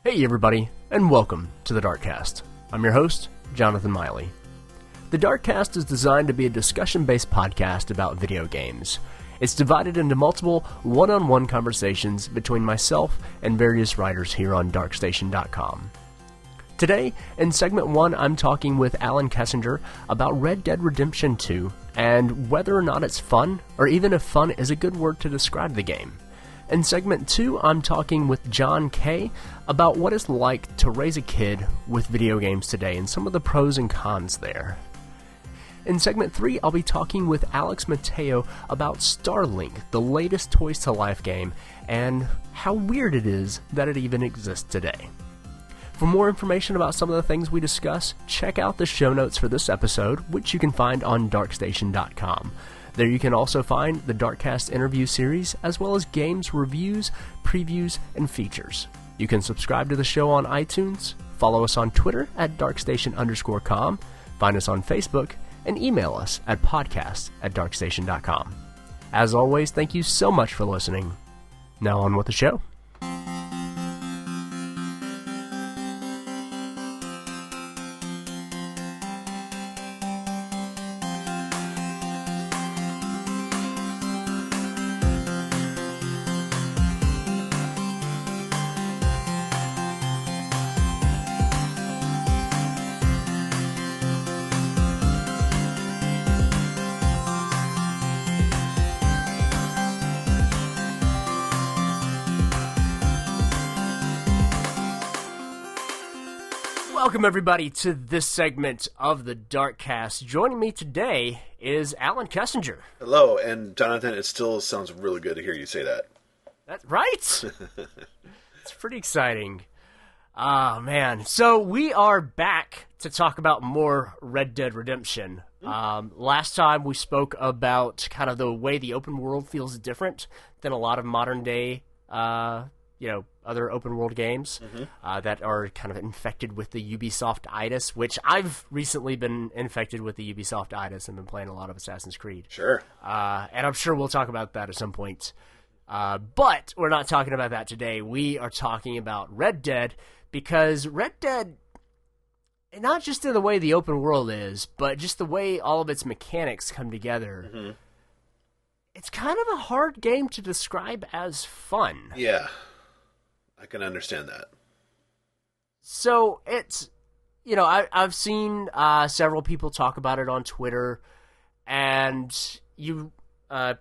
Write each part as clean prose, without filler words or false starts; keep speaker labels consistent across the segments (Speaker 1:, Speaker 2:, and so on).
Speaker 1: Hey everybody, and welcome to the DarkCast. I'm your host, Jonathan Miley. The DarkCast is designed to be a discussion-based podcast about video games. It's divided into multiple one-on-one conversations between myself and various writers here on DarkStation.com. Today, in segment 1, I'm talking with Allen Kessinger about Red Dead Redemption 2 and whether or not it's fun, or even if fun is a good word to describe the game. In segment 2, I'm talking with John K. about what it's like to raise a kid with video games today and some of the pros and cons there. In segment 3, I'll be talking with Alex Mateo about Starlink, the latest Toys to Life game, and how weird it is that it even exists today. For more information about some of the things we discuss, check out the show notes for this episode, which you can find on DarkStation.com. There you can also find the DarkCast interview series, as well as games, reviews, previews, and features. You can subscribe to the show on iTunes, follow us on Twitter at darkstation_com, find us on Facebook, and email us at podcast@darkstation.com. As always, thank you so much for listening. Now on with the show. Welcome everybody to this segment of the DarkCast. Joining me today is Allen Kessinger.
Speaker 2: Hello, and Jonathan, it still sounds really good to hear you say that.
Speaker 1: That's right. It's pretty exciting. Ah, man. So we are back to talk about more Red Dead Redemption. Last time we spoke about kind of the way the open world feels different than a lot of modern day other open world games that are kind of infected with the Ubisoft-itis, which I've recently been infected with the Ubisoft-itis and been playing a lot of Assassin's Creed.
Speaker 2: Sure.
Speaker 1: And I'm sure we'll talk about that at some point. But we're not talking about that today. We are talking about Red Dead, because Red Dead, not just in the way the open world is, but just the way all of its mechanics come together, it's kind of a hard game to describe as fun.
Speaker 2: Yeah. I can understand that.
Speaker 1: So it's, I've seen several people talk about it on Twitter, and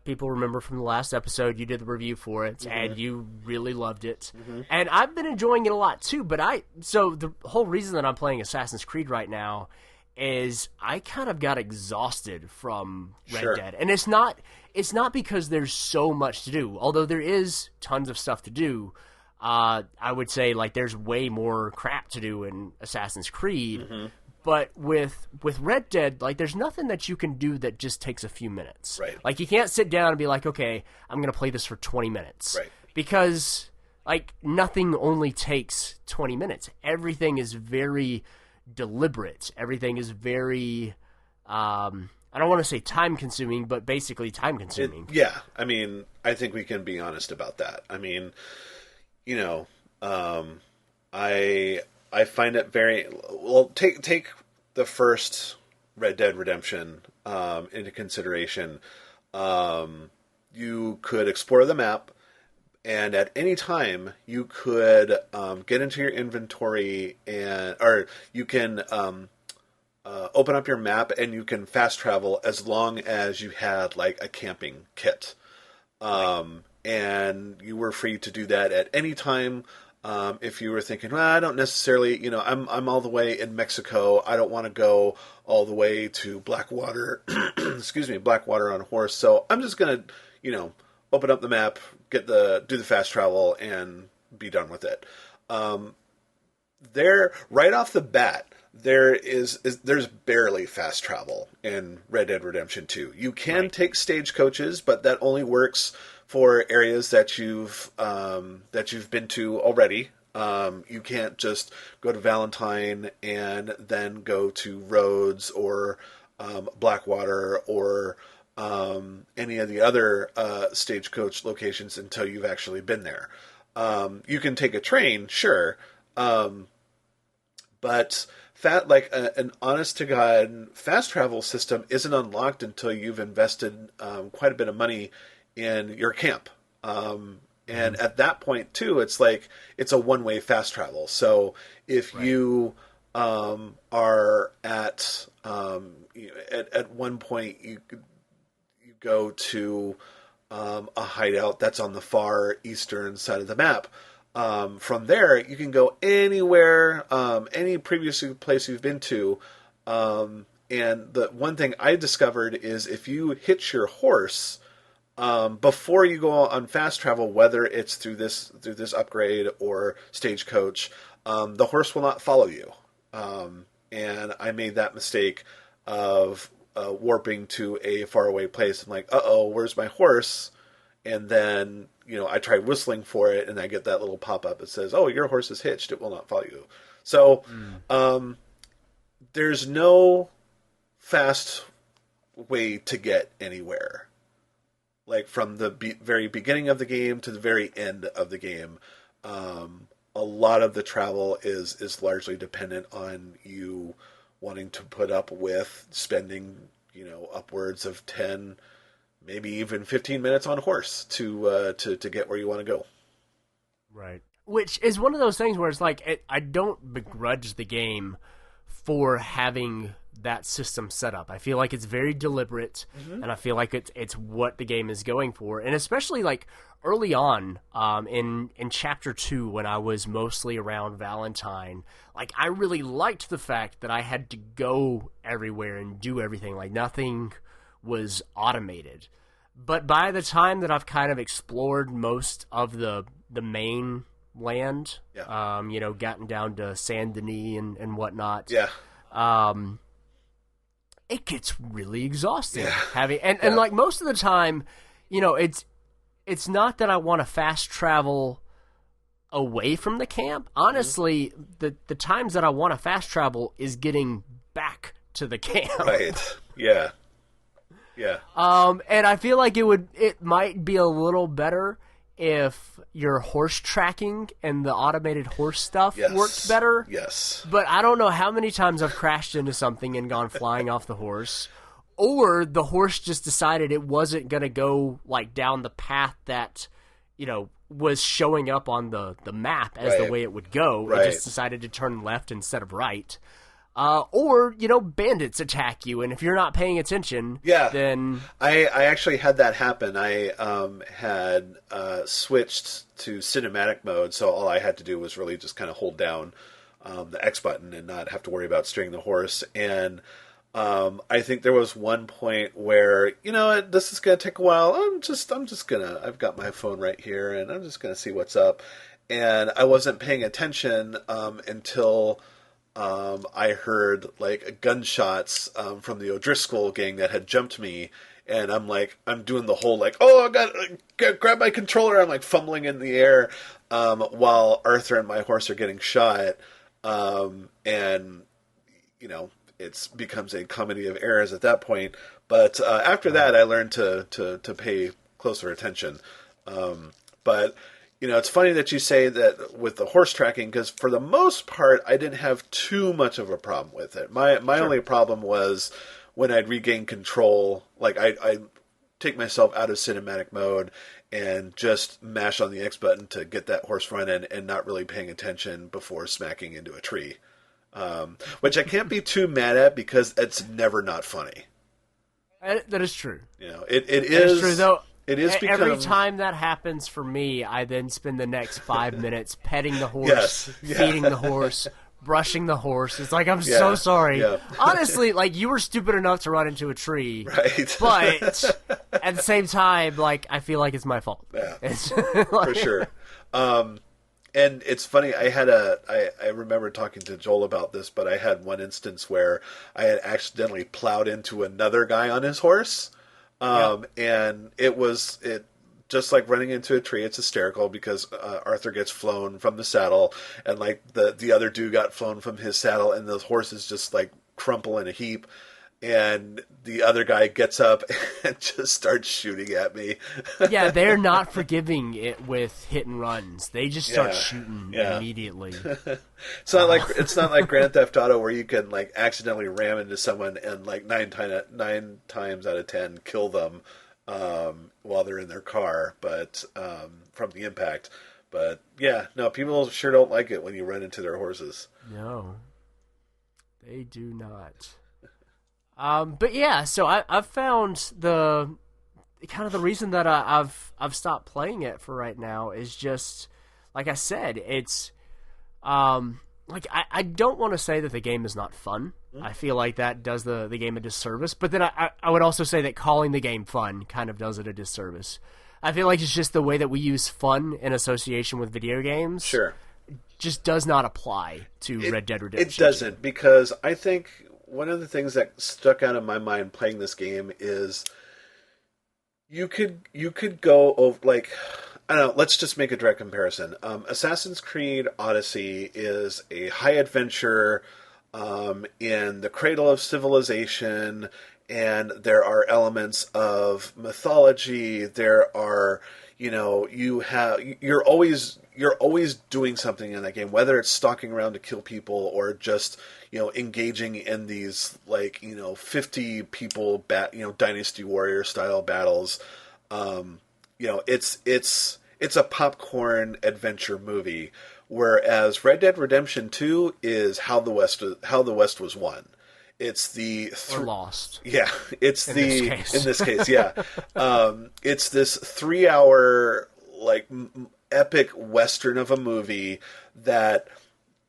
Speaker 1: people remember from the last episode you did the review for it, and you really loved it. And I've been enjoying it a lot too, so the whole reason that I'm playing Assassin's Creed right now is I kind of got exhausted from Red Dead. And it's not because there's so much to do, although there is tons of stuff to do. I would say there's way more crap to do in Assassin's Creed, but with Red Dead, there's nothing that you can do that just takes a few minutes.
Speaker 2: Right.
Speaker 1: You can't sit down and be like, okay, I'm going to play this for 20 minutes.
Speaker 2: Right.
Speaker 1: Because, nothing only takes 20 minutes. Everything is very deliberate. Everything is very, I don't want to say time-consuming, but basically time-consuming.
Speaker 2: I think we can be honest about that. I find it very well. Take the first Red Dead Redemption into consideration. You could explore the map, and at any time you could get into your inventory or you can open up your map and you can fast travel as long as you had a camping kit. And you were free to do that at any time. If you were thinking, well, I don't necessarily, I'm all the way in Mexico. I don't want to go all the way to Blackwater, Blackwater on horse. So I'm just going to, open up the map, do the fast travel, and be done with it. There, right off the bat, there's barely fast travel in Red Dead Redemption 2. You can take stagecoaches, but that only works for areas that you've been to already. You can't just go to Valentine and then go to Rhodes or Blackwater or any of the other stagecoach locations until you've actually been there. You can take a train, sure, But an honest to God fast travel system isn't unlocked until you've invested quite a bit of money in your camp. And at that point too, it's like it's a one-way fast travel. So if you are at one point you go to a hideout that's on the far eastern side of the map. From there, you can go anywhere, any previous place you've been to. And the one thing I discovered is if you hitch your horse before you go on fast travel, whether it's through this upgrade or stagecoach, the horse will not follow you. And I made that mistake of warping to a faraway place. I'm like, uh-oh, where's my horse? And then, I try whistling for it, and I get that little pop-up that says, oh, your horse is hitched. It will not follow you. So there's no fast way to get anywhere. Like from the very beginning of the game to the very end of the game, a lot of the travel is largely dependent on you wanting to put up with spending, upwards of 10, maybe even 15 minutes on horse to get where you want to go.
Speaker 1: Right. Which is one of those things where it's like, I don't begrudge the game for having that system set up. I feel like it's very deliberate, and I feel like it's what the game is going for. And especially like early on, in chapter 2, when I was mostly around Valentine, like I really liked the fact that I had to go everywhere and do everything. Like nothing was automated. But by the time that I've kind of explored most of the main land, gotten down to Saint Denis and whatnot, it gets really exhausting having and like most of the time, it's not that I want to fast travel away from the camp. Honestly, the times that I want to fast travel is getting back to the camp.
Speaker 2: Right. Yeah. Yeah.
Speaker 1: And I feel like it might be a little better if your horse tracking and the automated horse stuff worked better.
Speaker 2: Yes.
Speaker 1: But I don't know how many times I've crashed into something and gone flying off the horse, or the horse just decided it wasn't going to go like down the path that, was showing up on the map as the way it would go. Right. It just decided to turn left instead of right. Or, bandits attack you, and if you're not paying attention, then...
Speaker 2: I actually had that happen. I had switched to cinematic mode, so all I had to do was really just kind of hold down the X button and not have to worry about steering the horse. And I think there was one point where, this is going to take a while. I've got my phone right here, and I'm just going to see what's up. And I wasn't paying attention until... I heard like gunshots from the O'Driscoll gang that had jumped me, and I'm doing the whole like, oh, I got grab my controller. I'm like fumbling in the air while Arthur and my horse are getting shot, and it becomes a comedy of errors at that point. But after that, I learned to pay closer attention. But it's funny that you say that with the horse tracking, because for the most part, I didn't have too much of a problem with it. My only problem was when I'd regain control, like I take myself out of cinematic mode and just mash on the X button to get that horse running and not really paying attention before smacking into a tree. Which I can't be too mad at because it's never not funny.
Speaker 1: That is true.
Speaker 2: It is
Speaker 1: true, though.
Speaker 2: It is become...
Speaker 1: Every time that happens for me, I then spend the next 5 minutes petting the horse, feeding the horse, brushing the horse. It's like, I'm so sorry. Yeah. Honestly, like, you were stupid enough to run into a tree.
Speaker 2: Right.
Speaker 1: But at the same time, like, I feel like it's my fault.
Speaker 2: Yeah. For sure. And it's funny, I remember talking to Joel about this, but I had one instance where I had accidentally plowed into another guy on his horse. And it just like running into a tree. It's hysterical because Arthur gets flown from the saddle, and like the other dude got flown from his saddle, and the horses just like crumple in a heap. and the other guy gets up and just starts shooting at me.
Speaker 1: Yeah, they're not forgiving it with hit and runs. They just start shooting immediately.
Speaker 2: It's not like Grand Theft Auto where you can like accidentally ram into someone and like nine times out of 10 kill them while they're in their car, but from the impact. But yeah, no, people sure don't like it when you run into their horses.
Speaker 1: No, they do not. But yeah, so I've found the reason that I've stopped playing it for right now is just like I said, it's like I don't want to say that the game is not fun. I feel like that does the game a disservice, but then I would also say that calling the game fun kind of does it a disservice. I feel like it's just the way that we use fun in association with video games.
Speaker 2: Sure.
Speaker 1: Just does not apply to Red Dead Redemption.
Speaker 2: It doesn't, because I think one of the things that stuck out in my mind playing this game is you could go over, like, I don't know, let's just make a direct comparison. Assassin's Creed Odyssey is a high adventure in the cradle of civilization, and there are elements of mythology. There are, you're always doing something in that game, whether it's stalking around to kill people or just, engaging in these 50 people Dynasty Warrior style battles. It's a popcorn adventure movie, whereas Red Dead Redemption 2 is how the West was won. It's the
Speaker 1: or lost.
Speaker 2: Yeah, it's
Speaker 1: in
Speaker 2: this case, yeah. It's this 3-hour epic western of a movie that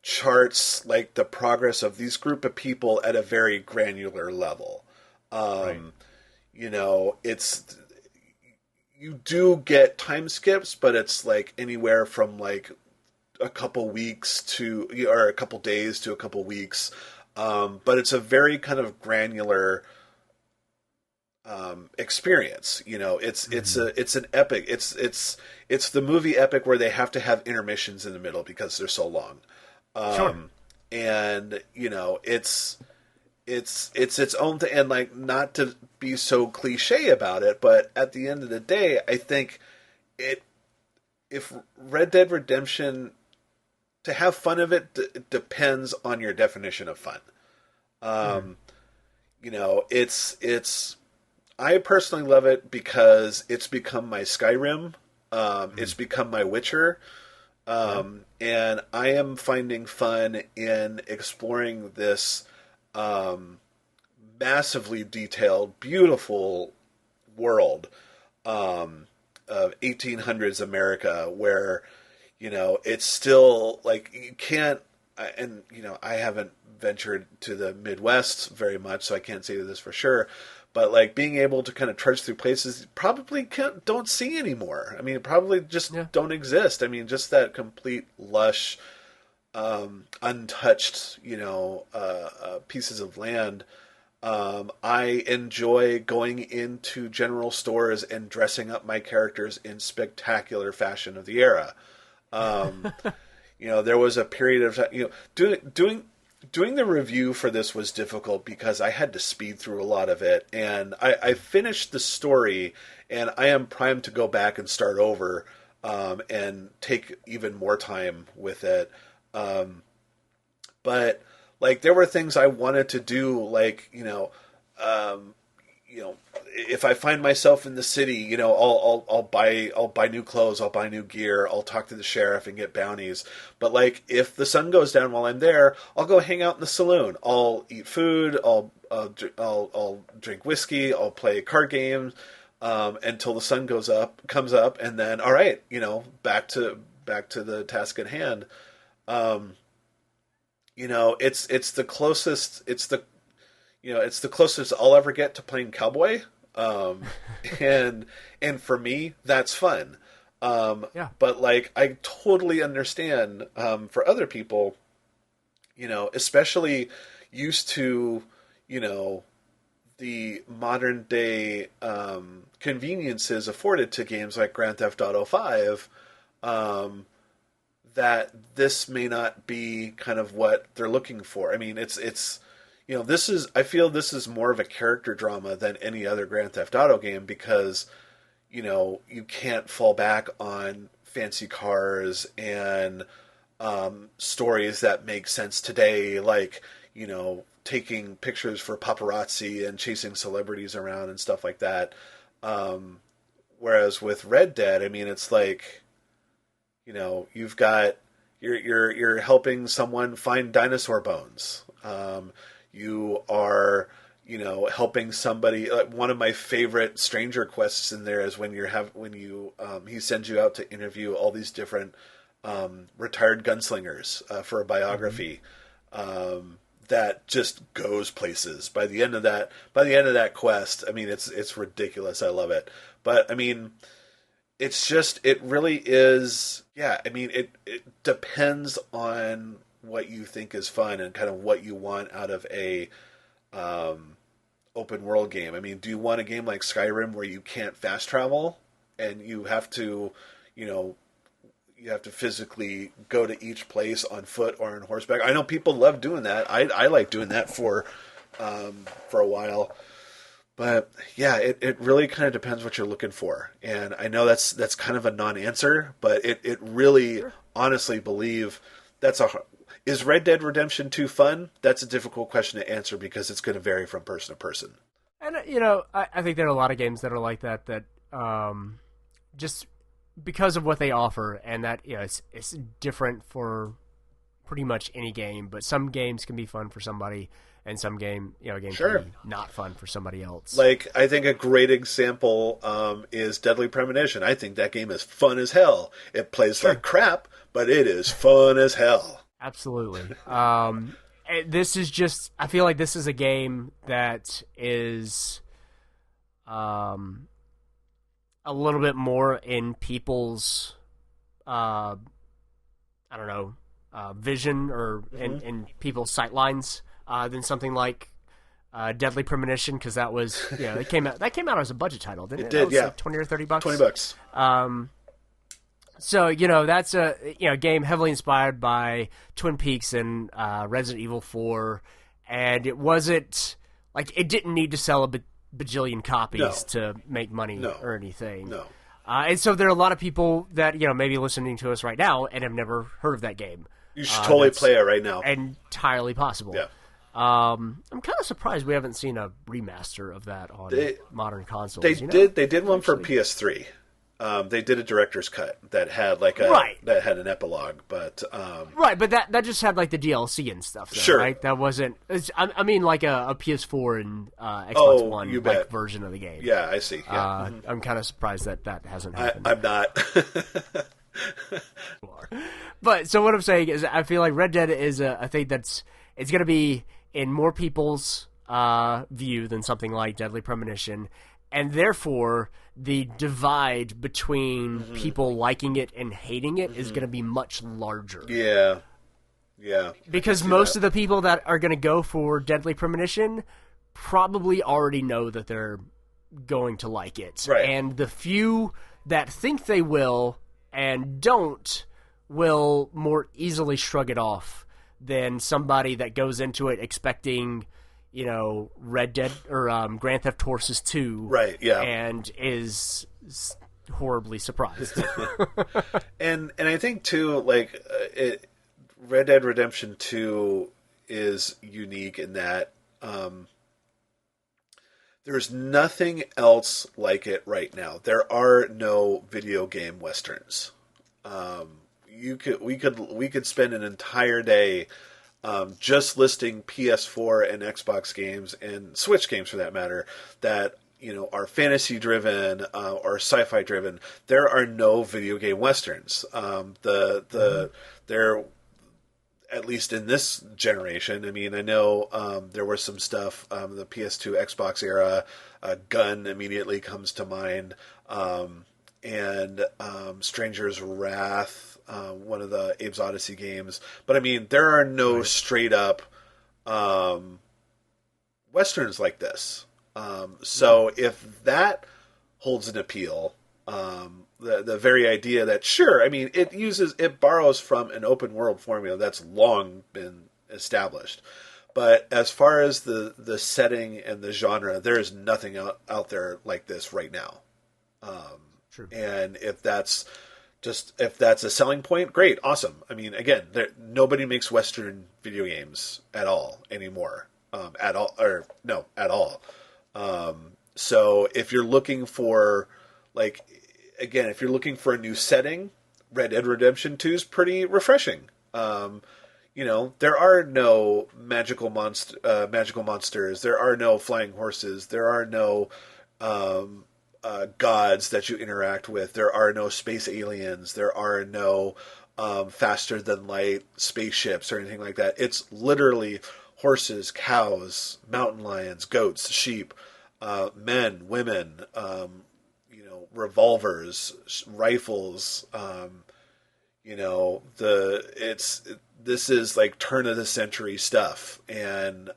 Speaker 2: charts the progress of these group of people at a very granular level.
Speaker 1: Right.
Speaker 2: It's, you do get time skips, but it's anywhere from a couple weeks or a couple days to a couple weeks. But it's a very kind of granular experience. It's an epic. It's the movie epic where they have to have intermissions in the middle because they're so long.
Speaker 1: Sure.
Speaker 2: And it's its own thing. And not to be so cliche about it, but at the end of the day, I think if Red Dead Redemption, to have fun of it depends on your definition of fun. It's I personally love it because it's become my Skyrim. It's become my Witcher. And I am finding fun in exploring this massively detailed, beautiful world of 1800s America, where it's still you can't, and I haven't ventured to the Midwest very much, so I can't say this for sure, but being able to kind of trudge through places you probably don't see anymore. I mean, probably just don't exist. I mean, just that complete lush, untouched, pieces of land. I enjoy going into general stores and dressing up my characters in spectacular fashion of the era. There was a period of time, doing the review for this was difficult because I had to speed through a lot of it, and I finished the story, and I am primed to go back and start over, and take even more time with it. But there were things I wanted to do, if I find myself in the city, I'll buy new clothes, I'll buy new gear, I'll talk to the sheriff and get bounties. But if the sun goes down while I'm there, I'll go hang out in the saloon. I'll eat food. I'll drink whiskey. I'll play card games until the sun comes up, and then all right, back to the task at hand. It's the closest. It's the closest I'll ever get to playing cowboy. And for me, that's fun. But I totally understand, for other people, especially used to, the modern day, conveniences afforded to games like Grand Theft Auto 5, that this may not be kind of what they're looking for. I mean, it's I feel this is more of a character drama than any other Grand Theft Auto game because, you can't fall back on fancy cars and stories that make sense today, like, taking pictures for paparazzi and chasing celebrities around and stuff like that. Whereas with Red Dead, I mean, it's like, you've got, you're helping someone find dinosaur bones. You are, helping somebody. Like one of my favorite stranger quests in there is when he sends you out to interview all these different retired gunslingers for a biography. That just goes places. By the end of that quest, I mean it's ridiculous. I love it. But I mean, it really is. Yeah, I mean it depends on what you think is fun and kind of what you want out of a open world game. I mean, do you want a game like Skyrim where you can't fast travel and you have to, physically go to each place on foot or on horseback? I know people love doing that. I like doing that for a while. But yeah, it really kind of depends what you're looking for. And I know that's kind of a non-answer, but it really honestly believe is Red Dead Redemption 2 fun? That's a difficult question to answer because it's going to vary from person to person.
Speaker 1: And, I think there are a lot of games that are like that just because of what they offer and that, it's different for pretty much any game, but some games can be fun for somebody and some games
Speaker 2: Sure.
Speaker 1: can be not fun for somebody else.
Speaker 2: Like, I think a great example is Deadly Premonition. I think that game is fun as hell. It plays like crap, but it is fun as hell.
Speaker 1: Absolutely. This is just, I feel like this is a game that is a little bit more in people's, vision or in people's sightlines than something like Deadly Premonition, because that was, it came out as a budget title, didn't it?
Speaker 2: It did, yeah.
Speaker 1: Like $20 or $30.
Speaker 2: $20.
Speaker 1: So, that's a game heavily inspired by Twin Peaks and Resident Evil 4, and it wasn't, like, it didn't need to sell a bajillion copies to make money or anything.
Speaker 2: No.
Speaker 1: And so there are a lot of people that, maybe listening to us right now and have never heard of that game.
Speaker 2: You should totally play it right now.
Speaker 1: Entirely possible.
Speaker 2: Yeah.
Speaker 1: I'm kind of surprised we haven't seen a remaster of that on modern consoles.
Speaker 2: They did one for PS3. They did a director's cut that had that had an epilogue, but
Speaker 1: but that just had like the DLC and stuff. Though,
Speaker 2: sure,
Speaker 1: right? That wasn't. I mean, like a PS4 and Xbox One version of the game.
Speaker 2: Yeah, I see. Yeah.
Speaker 1: I'm kind of surprised that hasn't happened.
Speaker 2: I'm not.
Speaker 1: But so what I'm saying is, I feel like Red Dead is a thing it's going to be in more people's view than something like Deadly Premonition. And therefore, the divide between people liking it and hating it is going to be much larger.
Speaker 2: Yeah. Yeah.
Speaker 1: Because most of the people that are going to go for Deadly Premonition probably already know that they're going to like it.
Speaker 2: Right.
Speaker 1: And the few that think they will and don't will more easily shrug it off than somebody that goes into it expecting... Red Dead or Grand Theft Auto 2,
Speaker 2: right? Yeah,
Speaker 1: and is horribly surprised.
Speaker 2: and I think too, like Red Dead Redemption 2 is unique in that there's nothing else like it right now. There are no video game westerns. We could spend an entire day. Just listing PS4 and Xbox games and Switch games for that matter that are fantasy driven or sci-fi driven. There are no video game westerns. They're at least in this generation. I mean, I know there was some stuff the PS2 Xbox era. Gun immediately comes to mind, and Stranger's Wrath. One of the Abe's Odyssey games. But I mean, there are no straight up westerns like this. So if that holds an appeal, the very idea that, sure, I mean, it borrows from an open world formula that's long been established. But as far as the setting and the genre, there is nothing out there like this right now.
Speaker 1: True.
Speaker 2: And if that's a selling point, great, awesome. I mean, again, nobody makes Western video games at all anymore. At all. So if you're looking for, like, again, if you're looking for a new setting, Red Dead Redemption 2 is pretty refreshing. There are no magical monsters. There are no flying horses. There are no gods that you interact with. There are no space aliens. There are no faster than light spaceships or anything like that. It's literally horses, cows, mountain lions, goats, sheep, men, women, revolvers, rifles. This is like turn of the century stuff, and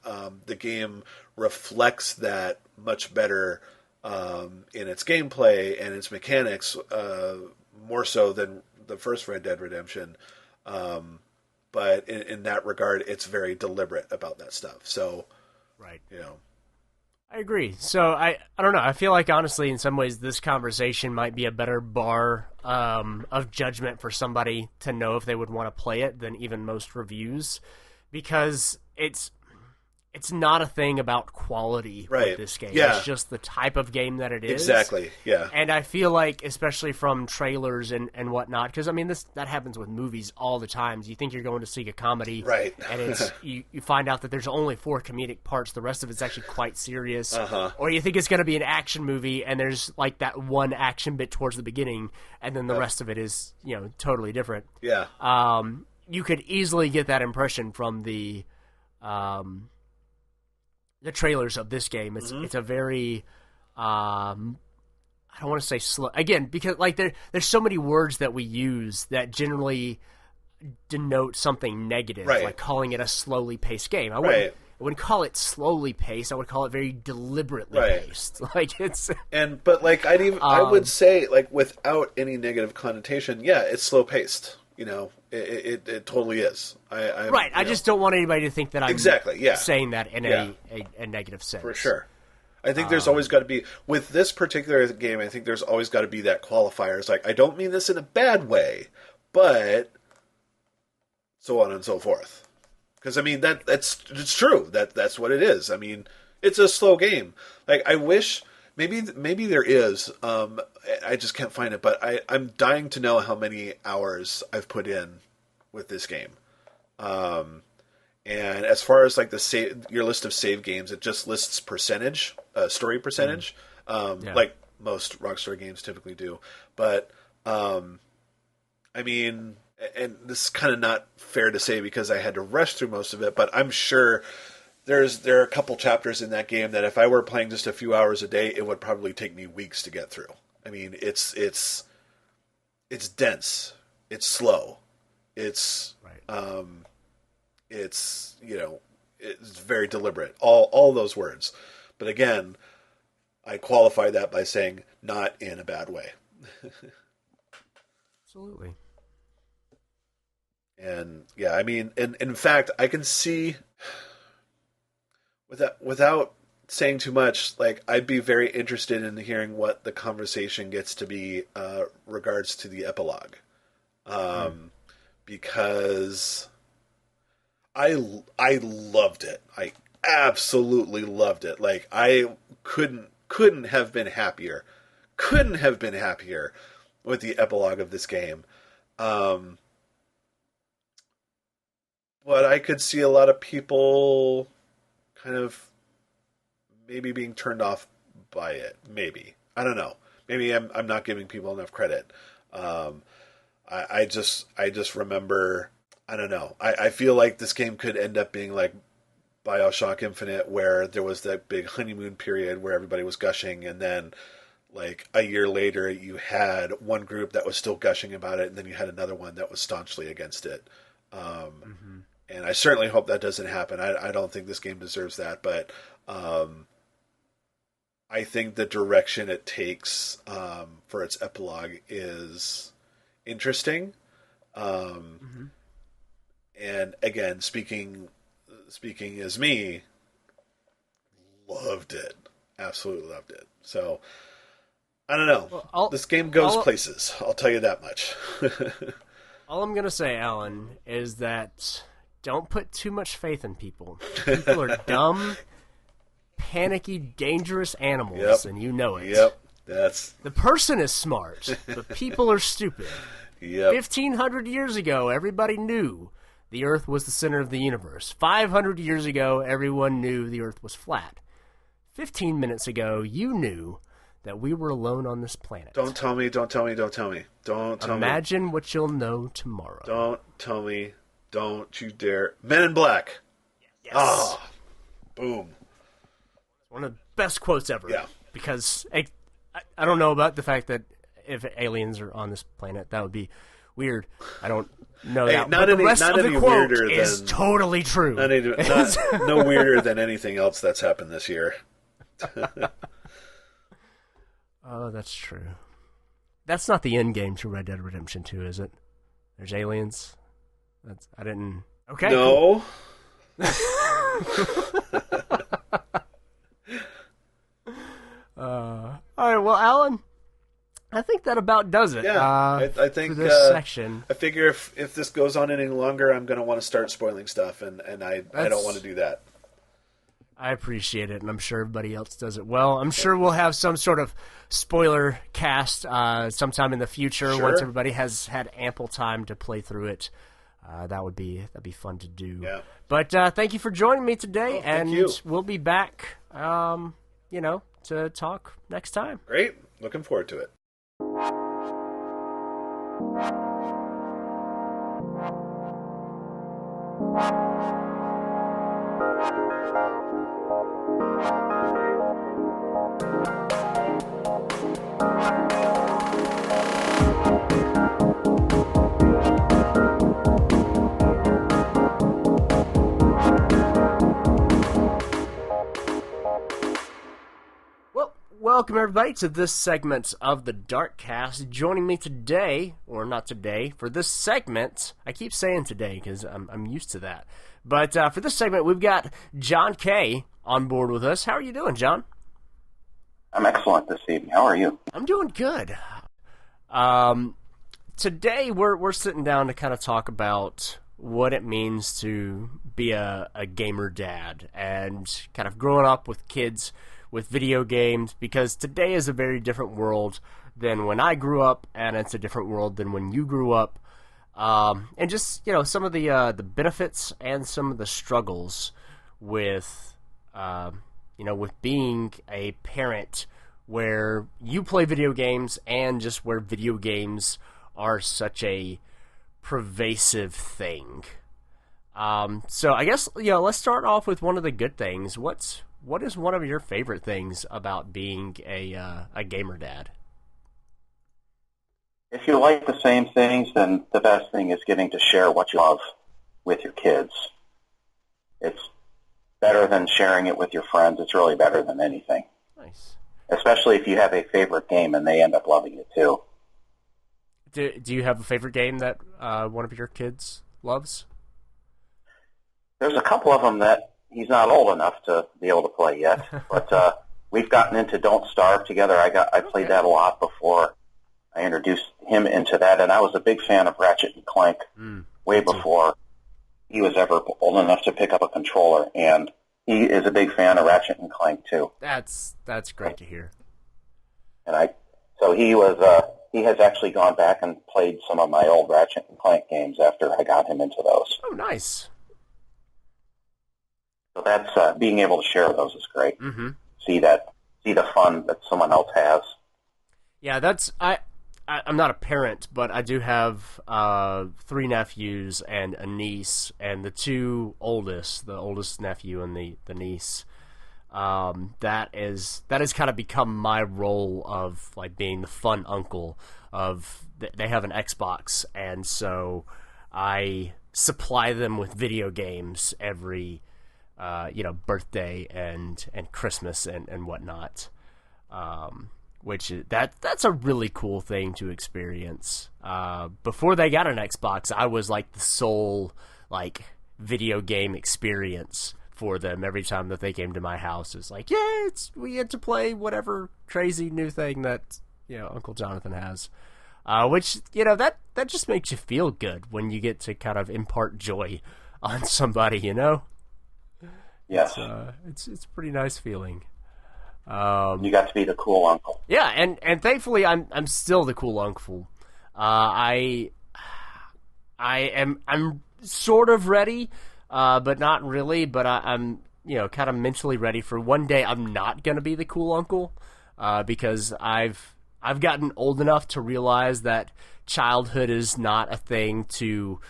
Speaker 2: the game reflects that much better in its gameplay and its mechanics, more so than the first Red Dead Redemption. But in that regard, it's very deliberate about that stuff. So,
Speaker 1: right,
Speaker 2: you know.
Speaker 1: I agree. So I don't know. I feel like, honestly, in some ways, this conversation might be a better bar of judgment for somebody to know if they would want to play it than even most reviews, because it's not a thing about quality with this game.
Speaker 2: Yeah.
Speaker 1: It's just the type of game that it is.
Speaker 2: Exactly, yeah.
Speaker 1: And I feel like, especially from trailers and whatnot, because, I mean, that happens with movies all the time. You think you're going to see a comedy,
Speaker 2: right?
Speaker 1: And it's you find out that there's only 4 comedic parts. The rest of it's actually quite serious. Or you think it's going to be an action movie, and there's, like, that one action bit towards the beginning, and then the rest of it is, totally different.
Speaker 2: Yeah.
Speaker 1: You could easily get that impression from the trailers of this game. It's a very I don't want to say slow, again, because, like, there's so many words that we use that generally denote something negative, like calling it a slowly paced game. I wouldn't call it slowly paced. I would call it very deliberately paced. Like,
Speaker 2: but like I would say, like, without any negative connotation, yeah, it's slow paced. It totally is.
Speaker 1: I just don't want anybody to think that I'm saying that in a negative sense.
Speaker 2: For sure. I think there's always got to be, with this particular game, I think there's always got to be that qualifier. It's like, I don't mean this in a bad way, but so on and so forth. Because, I mean, it's true. That's what it is. I mean, it's a slow game. Like, I wish... Maybe there is. I just can't find it. But I'm dying to know how many hours I've put in with this game. And as far as, like, your list of save games, it just lists percentage, story percentage, like most Rockstar games typically do. But I mean, and this is kind of not fair to say because I had to rush through most of it. But I'm sure. There are a couple chapters in that game that if I were playing just a few hours a day, it would probably take me weeks to get through. I mean, it's dense, it's slow, it's it's very deliberate. All those words, but again, I qualify that by saying not in a bad way.
Speaker 1: Absolutely.
Speaker 2: And yeah, I mean, and in fact, I can see. Without saying too much, like, I'd be very interested in hearing what the conversation gets to be regards to the epilogue, because I loved it. I absolutely loved it. Like, I couldn't have been happier. Couldn't have been happier with the epilogue of this game. But I could see a lot of people kind of maybe being turned off by it. Maybe. I don't know. Maybe I'm not giving people enough credit. I just remember, I don't know. I feel like this game could end up being like BioShock Infinite, where there was that big honeymoon period where everybody was gushing, and then like a year later you had one group that was still gushing about it, and then you had another one that was staunchly against it. And I certainly hope that doesn't happen. I don't think this game deserves that, but I think the direction it takes for its epilogue is interesting. And again, speaking speaking as me, loved it. Absolutely loved it. So, I don't know.
Speaker 1: Well,
Speaker 2: this game goes places. I'll tell you that much.
Speaker 1: All I'm going to say, Alan, is that don't put too much faith in people. People are dumb, panicky, dangerous animals, and you know it.
Speaker 2: Yep.
Speaker 1: The person is smart, but people are stupid.
Speaker 2: Yep.
Speaker 1: 1,500 years ago, everybody knew the Earth was the center of the universe. 500 years ago, everyone knew the Earth was flat. 15 minutes ago, you knew that we were alone on this planet.
Speaker 2: Don't tell me.
Speaker 1: Imagine what you'll know tomorrow.
Speaker 2: Don't tell me. Don't you dare. Men in Black.
Speaker 1: Yes.
Speaker 2: Ah. Boom.
Speaker 1: One of the best quotes ever.
Speaker 2: Yeah.
Speaker 1: Because I don't know about the fact that if aliens are on this planet, that would be weird. I don't know that. But the rest of the quote is totally true.
Speaker 2: No weirder than anything else that's happened this year.
Speaker 1: Oh, that's true. That's not the end game to Red Dead Redemption 2, is it? There's aliens. I didn't. Okay.
Speaker 2: No.
Speaker 1: Cool. All right. Well, Alan, I think that about does it.
Speaker 2: Yeah, I think
Speaker 1: for this section.
Speaker 2: I figure if this goes on any longer, I'm going to want to start spoiling stuff, and I don't want to do that.
Speaker 1: I appreciate it, and I'm sure everybody else does it well. I'm sure we'll have some sort of spoiler cast sometime in the future once everybody has had ample time to play through it. That'd be fun to do.
Speaker 2: Yeah.
Speaker 1: But thank you for joining me today,
Speaker 2: thank you.
Speaker 1: We'll be back, to talk next time.
Speaker 2: Great. Looking forward to it.
Speaker 1: Welcome, everybody, to this segment of the DarkCast. Joining me today, or not today, for this segment, I keep saying today because I'm used to that. But for this segment, we've got John Kay on board with us. How are you doing, John?
Speaker 3: I'm excellent this evening. How are you?
Speaker 1: I'm doing good. Today, we're sitting down to kind of talk about what it means to be a gamer dad and kind of growing up with kids with video games, because today is a very different world than when I grew up, and it's a different world than when you grew up. And just, some of the benefits and some of the struggles with, with being a parent where you play video games and just where video games are such a pervasive thing. So I guess, let's start off with one of the good things. What is one of your favorite things about being a gamer dad?
Speaker 3: If you like the same things, then the best thing is getting to share what you love with your kids. It's better than sharing it with your friends. It's really better than anything.
Speaker 1: Nice.
Speaker 3: Especially if you have a favorite game and they end up loving it too.
Speaker 1: Do you have a favorite game that one of your kids loves?
Speaker 3: There's a couple of them that he's not old enough to be able to play yet, but we've gotten into Don't Starve together. I played that a lot before I introduced him into that, and I was a big fan of Ratchet and Clank way before he was ever old enough to pick up a controller, and he is a big fan of Ratchet and Clank too.
Speaker 1: That's great to hear.
Speaker 3: And so he has actually gone back and played some of my old Ratchet and Clank games after I got him into those.
Speaker 1: Oh, nice.
Speaker 3: So that's being able to share those is great.
Speaker 1: Mm-hmm.
Speaker 3: See the fun that someone else has.
Speaker 1: Yeah, I'm not a parent, but I do have 3 nephews and a niece, and the oldest nephew and the niece. That has kind of become my role of like being the fun uncle. They have an Xbox, and so I supply them with video games every birthday and Christmas and whatnot, which that's a really cool thing to experience. Before they got an Xbox, I was like the sole video game experience for them every time that they came to my house. It's like, yeah, we get to play whatever crazy new thing that, Uncle Jonathan has. Which, that just makes you feel good when you get to kind of impart joy on somebody,
Speaker 3: Yes.
Speaker 1: It's a pretty nice feeling.
Speaker 3: You got to be the cool uncle.
Speaker 1: Yeah, and thankfully I'm still the cool uncle. I'm sort of ready, but not really. But I'm kind of mentally ready for one day I'm not gonna be the cool uncle, because I've gotten old enough to realize that childhood is not a thing to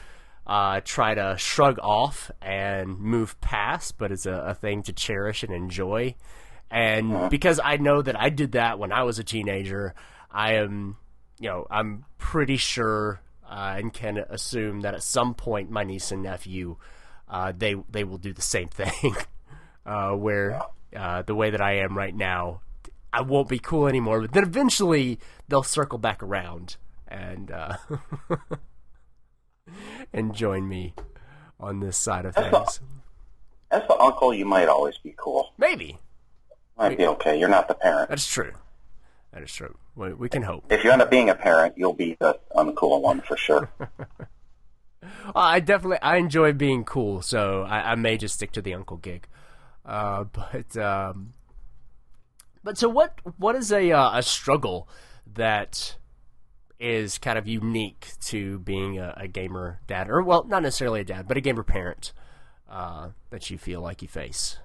Speaker 1: try to shrug off and move past, but it's a thing to cherish and enjoy. And because I know that I did that when I was a teenager, I'm pretty sure and can assume that at some point my niece and nephew, they will do the same thing, where the way that I am right now, I won't be cool anymore. But then eventually they'll circle back around and and join me on this side of things.
Speaker 3: As the uncle, you might always be cool.
Speaker 1: Maybe.
Speaker 3: Might be okay. You're not the parent.
Speaker 1: That's true. That is true. We can hope.
Speaker 3: If you end up being a parent, you'll be the uncool one for sure.
Speaker 1: I enjoy being cool, so I may just stick to the uncle gig. But so what is a struggle that is kind of unique to being a gamer dad, or well, not necessarily a dad, but a gamer parent, that you feel like you face?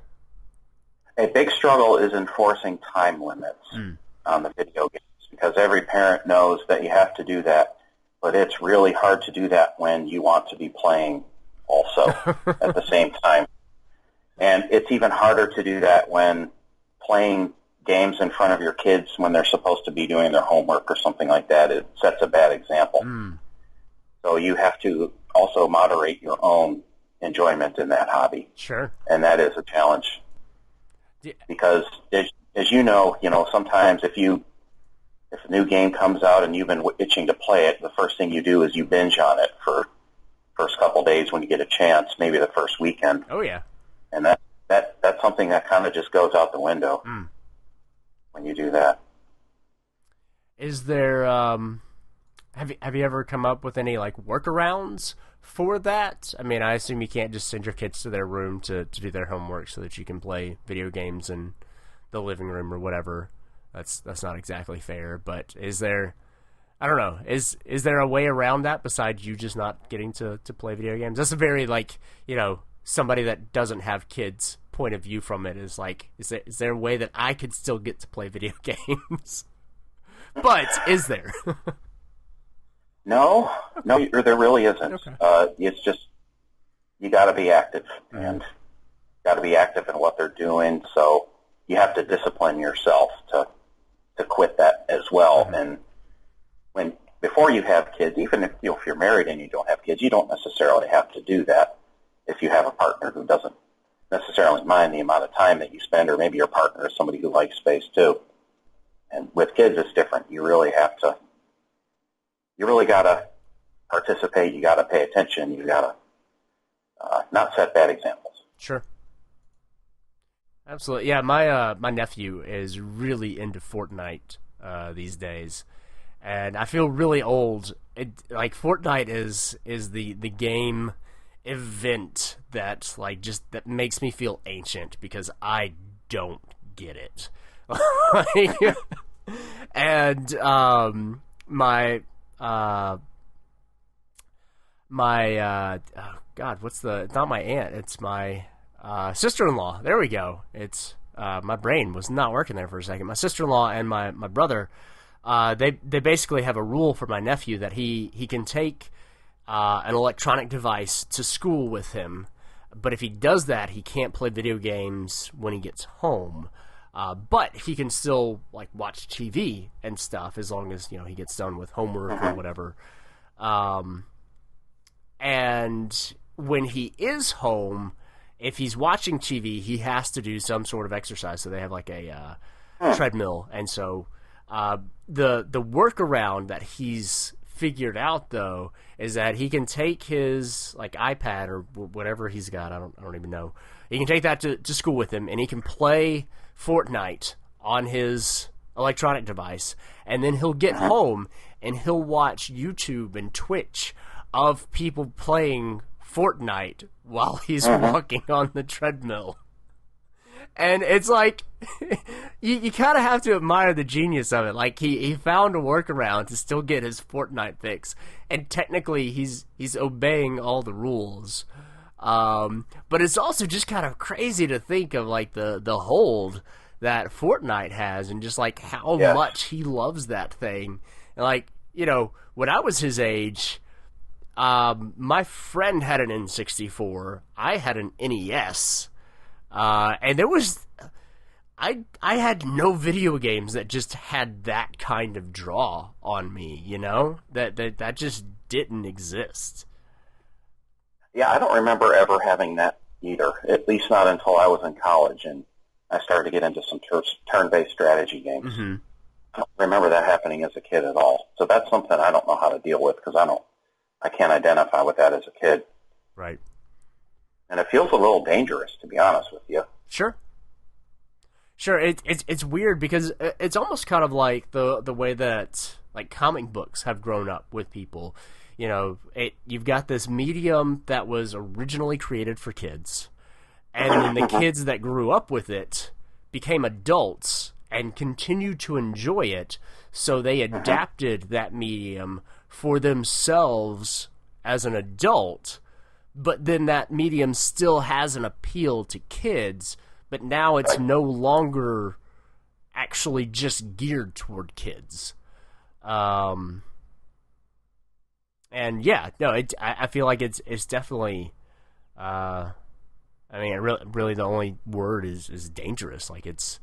Speaker 3: A big struggle is enforcing time limits on the video games, because every parent knows that you have to do that, but it's really hard to do that when you want to be playing also at the same time. And it's even harder to do that when playing games in front of your kids when they're supposed to be doing their homework or something like that. It sets a bad example. So you have to also moderate your own enjoyment in that hobby.
Speaker 1: Sure.
Speaker 3: And that is a challenge. Because as you know, sometimes if a new game comes out and you've been itching to play it, the first thing you do is you binge on it for first couple days when you get a chance, maybe the first weekend.
Speaker 1: Oh yeah.
Speaker 3: And that's something that kind of just goes out the window when you do that.
Speaker 1: Is there have you ever come up with any like workarounds for that? I mean, I assume you can't just send your kids to their room to do their homework so that you can play video games in the living room or whatever. That's not exactly fair, but is there, I don't know, is there a way around that besides you just not getting to play video games? That's a very, like, somebody that doesn't have kids point of view from it is like, is there a way that I could still get to play video games? But is there?
Speaker 3: No, there really isn't. Okay. It's just you got to be active, and got to be active in what they're doing. So you have to discipline yourself to quit that as well. And before you have kids, even if you're married and you don't have kids, you don't necessarily have to do that. If you have a partner who doesn't necessarily mind the amount of time that you spend, or maybe your partner is somebody who likes space too. And with kids, it's different. You really got to participate. You got to pay attention. You got to not set bad examples.
Speaker 1: Sure. Absolutely. Yeah, my nephew is really into Fortnite these days, and I feel really old. Fortnite is the game event that that makes me feel ancient because I don't get it. And my oh God, it's not my aunt, it's my sister-in-law. There we go. It's my brain was not working there for a second. My sister-in-law and my brother, they basically have a rule for my nephew that he can take an electronic device to school with him, but if he does that, he can't play video games when he gets home. But he can still watch TV and stuff as long as he gets done with homework or whatever. And when he is home, if he's watching TV, he has to do some sort of exercise. So they have a treadmill, and so the workaround that he's figured out, though, is that he can take his like iPad or whatever he's got. I don't even know. He can take that to school with him, and he can play Fortnite on his electronic device, and then he'll get home and he'll watch YouTube and Twitch of people playing Fortnite while he's walking on the treadmill. And it's like, you kind of have to admire the genius of it. Like, he found a workaround to still get his Fortnite fix, and technically he's obeying all the rules. But it's also just kind of crazy to think of, like, the hold that Fortnite has, and just, like, how much he loves that thing. And, like, you know, when I was his age, my friend had an N64, I had an NES, and there was, I had no video games that just had that kind of draw on me, you know? That just didn't exist.
Speaker 3: Yeah, I don't remember ever having that either, at least not until I was in college, and I started to get into some turn-based strategy games.
Speaker 1: Mm-hmm.
Speaker 3: I don't remember that happening as a kid at all. So that's something I don't know how to deal with, because I can't identify with that as a kid.
Speaker 1: Right.
Speaker 3: And it feels a little dangerous, to be honest with you.
Speaker 1: Sure. It's weird because it's almost kind of like the way that like comic books have grown up with people. You know, you've got this medium that was originally created for kids, and then the kids that grew up with it became adults and continued to enjoy it, so they adapted that medium for themselves as an adult, but then that medium still has an appeal to kids, but now it's no longer actually just geared toward kids. And yeah, no, I feel like it's definitely, I mean, really the only word is dangerous. Like it's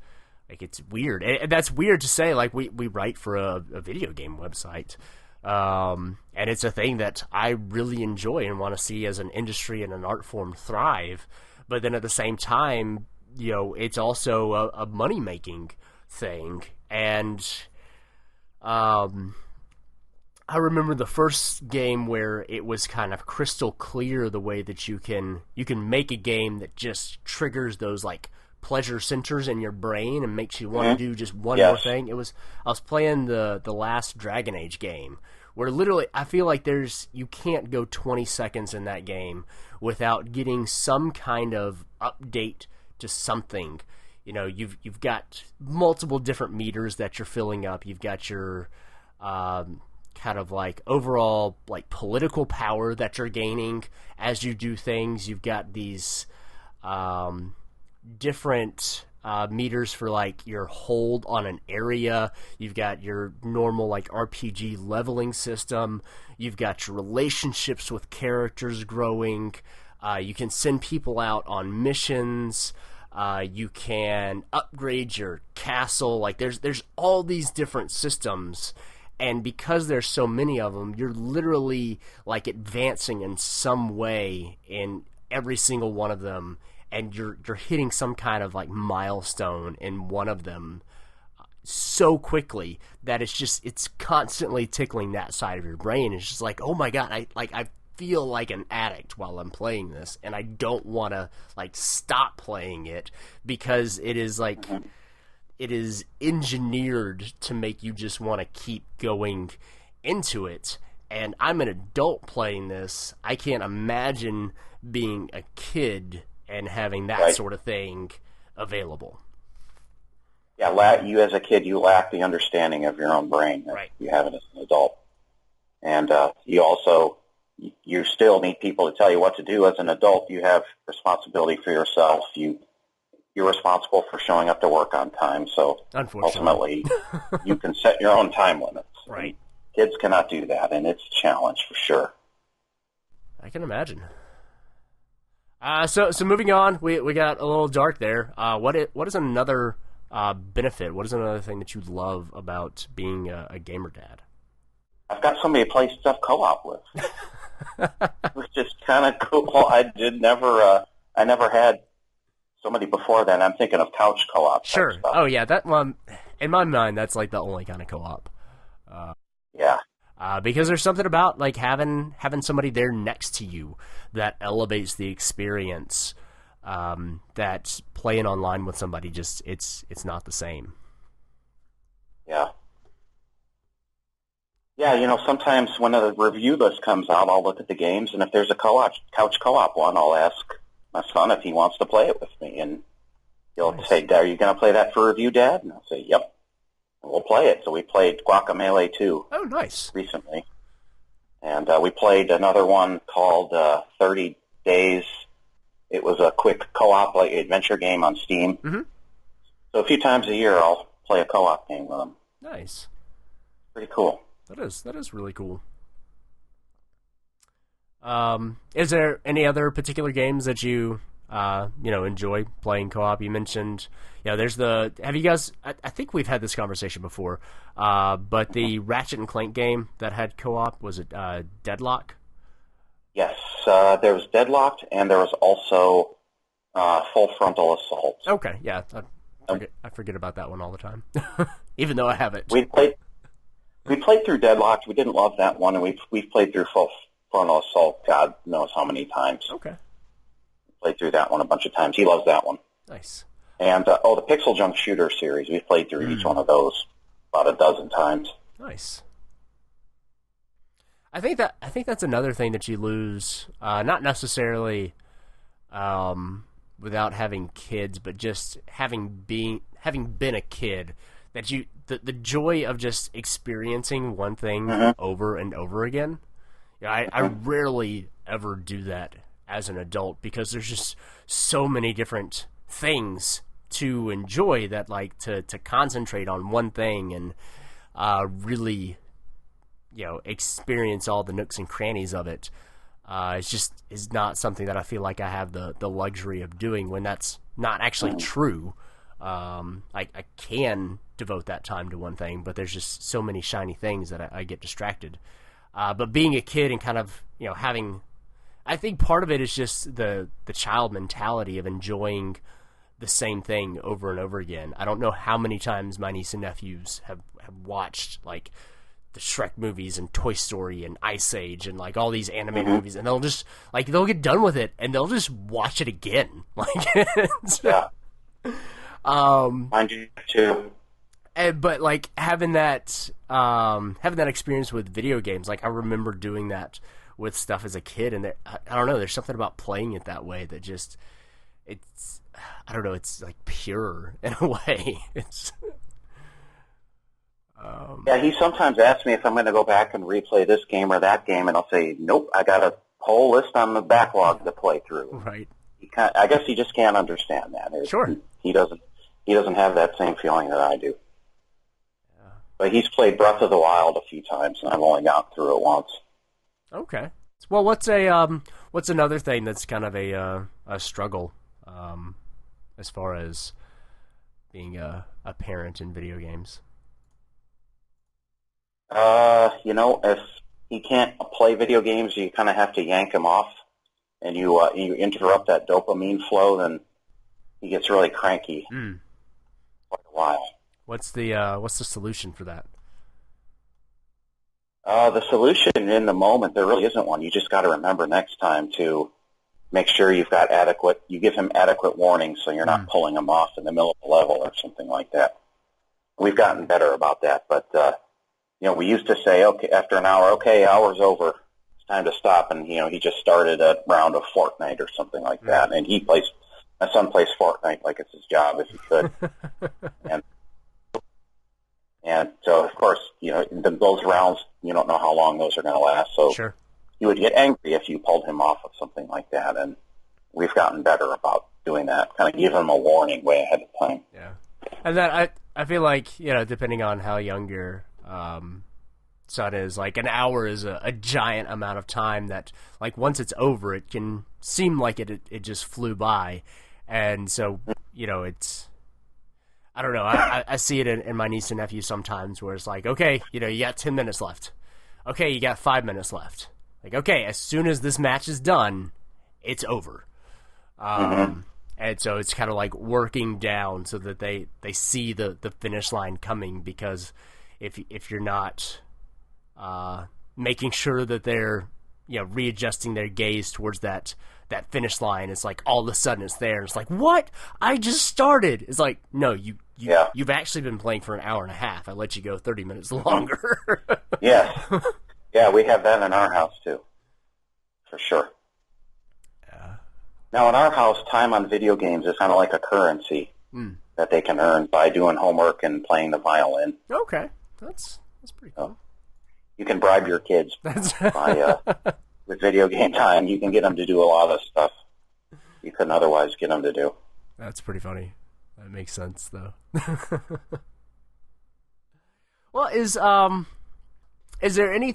Speaker 1: weird, and that's weird to say. Like we write for a video game website, and it's a thing that I really enjoy and want to see as an industry and an art form thrive. But then at the same time, you know, it's also a money making thing, and I remember the first game where it was kind of crystal clear the way that you can make a game that just triggers those like pleasure centers in your brain and makes you want to do just one more thing. I was playing the last Dragon Age game, where literally I feel like you can't go 20 seconds in that game without getting some kind of update to something. You know, you've got multiple different meters that you're filling up. You've got your kind of like overall like political power that you're gaining as you do things. You've got these different meters for like your hold on an area. You've got your normal like RPG leveling system. You've got your relationships with characters growing. You can send people out on missions. You can upgrade your castle. Like there's all these different systems. And because there's so many of them, you're literally like advancing in some way in every single one of them, and you're hitting some kind of like milestone in one of them so quickly that it's constantly tickling that side of your brain. It's just like, oh my god, I feel like an addict while I'm playing this, and I don't want to like stop playing it because it is like. It is engineered to make you just want to keep going into it. And I'm an adult playing this. I can't imagine being a kid and having that sort of thing available.
Speaker 3: Yeah, you as a kid, you lack the understanding of your own brain that you have it as an adult. And you still need people to tell you what to do. As an adult, you have responsibility for yourself. You're responsible for showing up to work on time, so ultimately you can set your own time limits.
Speaker 1: Right.
Speaker 3: Kids cannot do that, and it's a challenge for sure.
Speaker 1: I can imagine. So moving on, we got a little dark there. What is another benefit? What is another thing that you love about being a gamer dad?
Speaker 3: I've got somebody to play stuff co-op with. It's just kind of cool. I never had somebody before then. I'm thinking of couch co-op.
Speaker 1: Sure.
Speaker 3: Stuff.
Speaker 1: Oh yeah, that one. In my mind, that's like the only kind of co-op.
Speaker 3: Yeah.
Speaker 1: Because there's something about like having somebody there next to you that elevates the experience. That playing online with somebody just it's not the same.
Speaker 3: Yeah. Yeah, sometimes when a review list comes out, I'll look at the games, and if there's a couch co-op one, I'll ask my son if he wants to play it with me, and he'll say, "Are you going to play that for review, Dad?" And I'll say, "Yep." And we'll play it. So we played Guacamelee 2.
Speaker 1: Oh, nice.
Speaker 3: Recently. And we played another one called 30 Days. It was a quick co-op like adventure game on Steam.
Speaker 1: Mm-hmm.
Speaker 3: So a few times a year, I'll play a co-op game with them.
Speaker 1: Nice.
Speaker 3: Pretty cool.
Speaker 1: That is really cool. Is there any other particular games that you enjoy playing co-op? You mentioned, there's have you guys, I think we've had this conversation before, but the Ratchet and Clank game that had co-op, was it Deadlock?
Speaker 3: Yes, there was Deadlocked, and there was also Full Frontal Assault.
Speaker 1: Okay, yeah, I forget about that one all the time, even though I have it.
Speaker 3: We played through Deadlocked. We didn't love that one, and we've played through Full Frontal Assault God knows how many times.
Speaker 1: Okay.
Speaker 3: Played through that one a bunch of times. He loves that one.
Speaker 1: Nice.
Speaker 3: And, the Pixel Junk Shooter series, we've played through each one of those about a dozen times.
Speaker 1: Nice. I think that's another thing that you lose, not necessarily without having kids, but just having been a kid, that the joy of just experiencing one thing over and over again. I rarely ever do that as an adult because there's just so many different things to enjoy that, like, to concentrate on one thing and really experience all the nooks and crannies of it. Is not something that I feel like I have the luxury of doing when that's not actually true. I can devote that time to one thing, but there's just so many shiny things that I get distracted. But being a kid and kind of having, I think part of it is just the child mentality of enjoying the same thing over and over again. I don't know how many times my niece and nephews have watched like the Shrek movies and Toy Story and Ice Age and like all these animated movies, and they'll just they'll get done with it and they'll just watch it again.
Speaker 3: Yeah. Mine do too.
Speaker 1: But like having that experience with video games, like I remember doing that with stuff as a kid, and I don't know, there's something about playing it that way that just it's like pure in a way. It's
Speaker 3: yeah, he sometimes asks me if I'm going to go back and replay this game or that game, and I'll say, nope, I got a whole list on the backlog to play through.
Speaker 1: Right.
Speaker 3: I guess he just can't understand that.
Speaker 1: Sure.
Speaker 3: He doesn't have that same feeling that I do. Yeah. But he's played Breath of the Wild a few times, and I've only gotten through it once.
Speaker 1: Okay. Well, what's another thing that's kind of a struggle as far as being a parent in video games?
Speaker 3: If he can't play video games, you kind of have to yank him off, and you interrupt that dopamine flow, then he gets really cranky for a while.
Speaker 1: What's the solution for that?
Speaker 3: The solution in the moment, there really isn't one. You just got to remember next time to make sure you give him adequate warning so you're not pulling him off in the middle of the level or something like that. We've gotten better about that, but we used to say, okay, after an hour, okay, hour's over, it's time to stop, and he just started a round of Fortnite or something like that, and my son plays Fortnite like it's his job if he could, and so of course, those rounds, you don't know how long those are going to last, so
Speaker 1: sure.
Speaker 3: He would get angry if you pulled him off of something like that, and we've gotten better about doing that, kind of giving him a warning way ahead of time.
Speaker 1: Yeah, and that I feel like depending on how young your son is, like an hour is a giant amount of time that, like, once it's over, it can seem like it just flew by, and so it's, I don't know, I see it in my niece and nephew sometimes where it's like, okay, you got 10 minutes left, okay, you got 5 minutes left, like, okay, as soon as this match is done, it's over. And so it's kind of like working down so that they see the finish line coming, because if you're not making sure that they're, readjusting their gaze towards that finish line. It's like all of a sudden it's there. And it's like, what? I just started. It's like, no, you've actually been playing for an hour and a half. I let you go 30 minutes longer.
Speaker 3: Yes. Yeah, we have that in our house too, for sure. Now, in our house, time on video games is kind of like a currency that they can earn by doing homework and playing the violin.
Speaker 1: Okay, that's pretty cool.
Speaker 3: You can bribe your kids by with video game time. You can get them to do a lot of stuff you couldn't otherwise get them to do.
Speaker 1: That's pretty funny. That makes sense, though. Well, is there any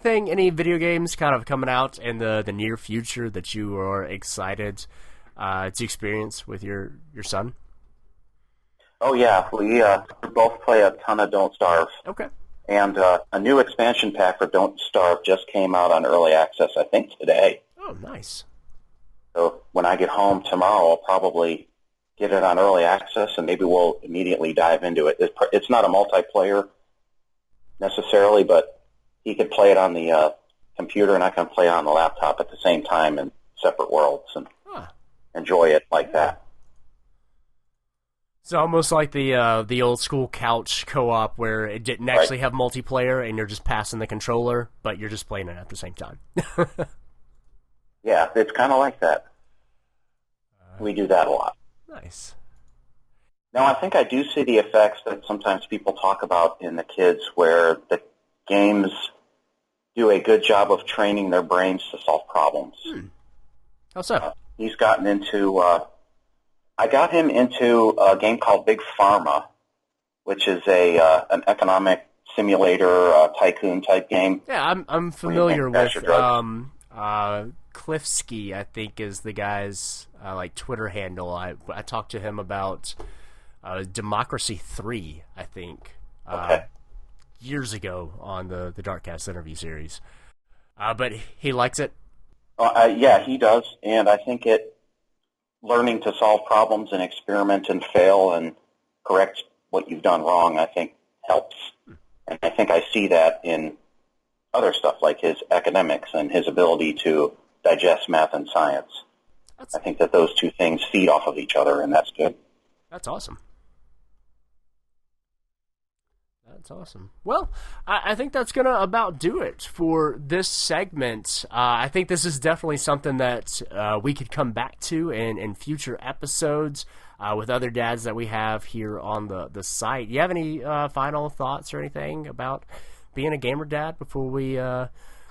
Speaker 1: video games kind of coming out in the near future that you are excited to experience with your son?
Speaker 3: Oh, yeah. We both play a ton of Don't Starve.
Speaker 1: Okay.
Speaker 3: And a new expansion pack for Don't Starve just came out on early access, I think, today.
Speaker 1: Oh, nice.
Speaker 3: So when I get home tomorrow, I'll probably get it on early access, and maybe we'll immediately dive into it. It's not a multiplayer necessarily, but he could play it on the computer, and I can play it on the laptop at the same time in separate worlds and enjoy it like that.
Speaker 1: So almost like the old school couch co-op where it didn't actually have multiplayer and you're just passing the controller, but you're just playing it at the same time.
Speaker 3: Yeah, it's kind of like that. We do that a lot.
Speaker 1: Nice.
Speaker 3: Now, I think I do see the effects that sometimes people talk about in the kids where the games do a good job of training their brains to solve problems.
Speaker 1: How so?
Speaker 3: He's gotten into... I got him into a game called Big Pharma, which is an economic simulator tycoon type game.
Speaker 1: Yeah, I'm familiar with Cliffsky, I think is the guy's Twitter handle. I talked to him about Democracy 3, I think, years ago on the DarkCast interview series. But he likes it.
Speaker 3: Yeah, he does, and I think learning to solve problems and experiment and fail and correct what you've done wrong, I think, helps. And I think I see that in other stuff like his academics and his ability to digest math and science. I think that those two things feed off of each other, and that's good.
Speaker 1: That's awesome. That's awesome. Well, I think that's going to about do it for this segment. I think this is definitely something that we could come back to in future episodes with other dads that we have here on the site. Do you have any final thoughts or anything about being a gamer dad before we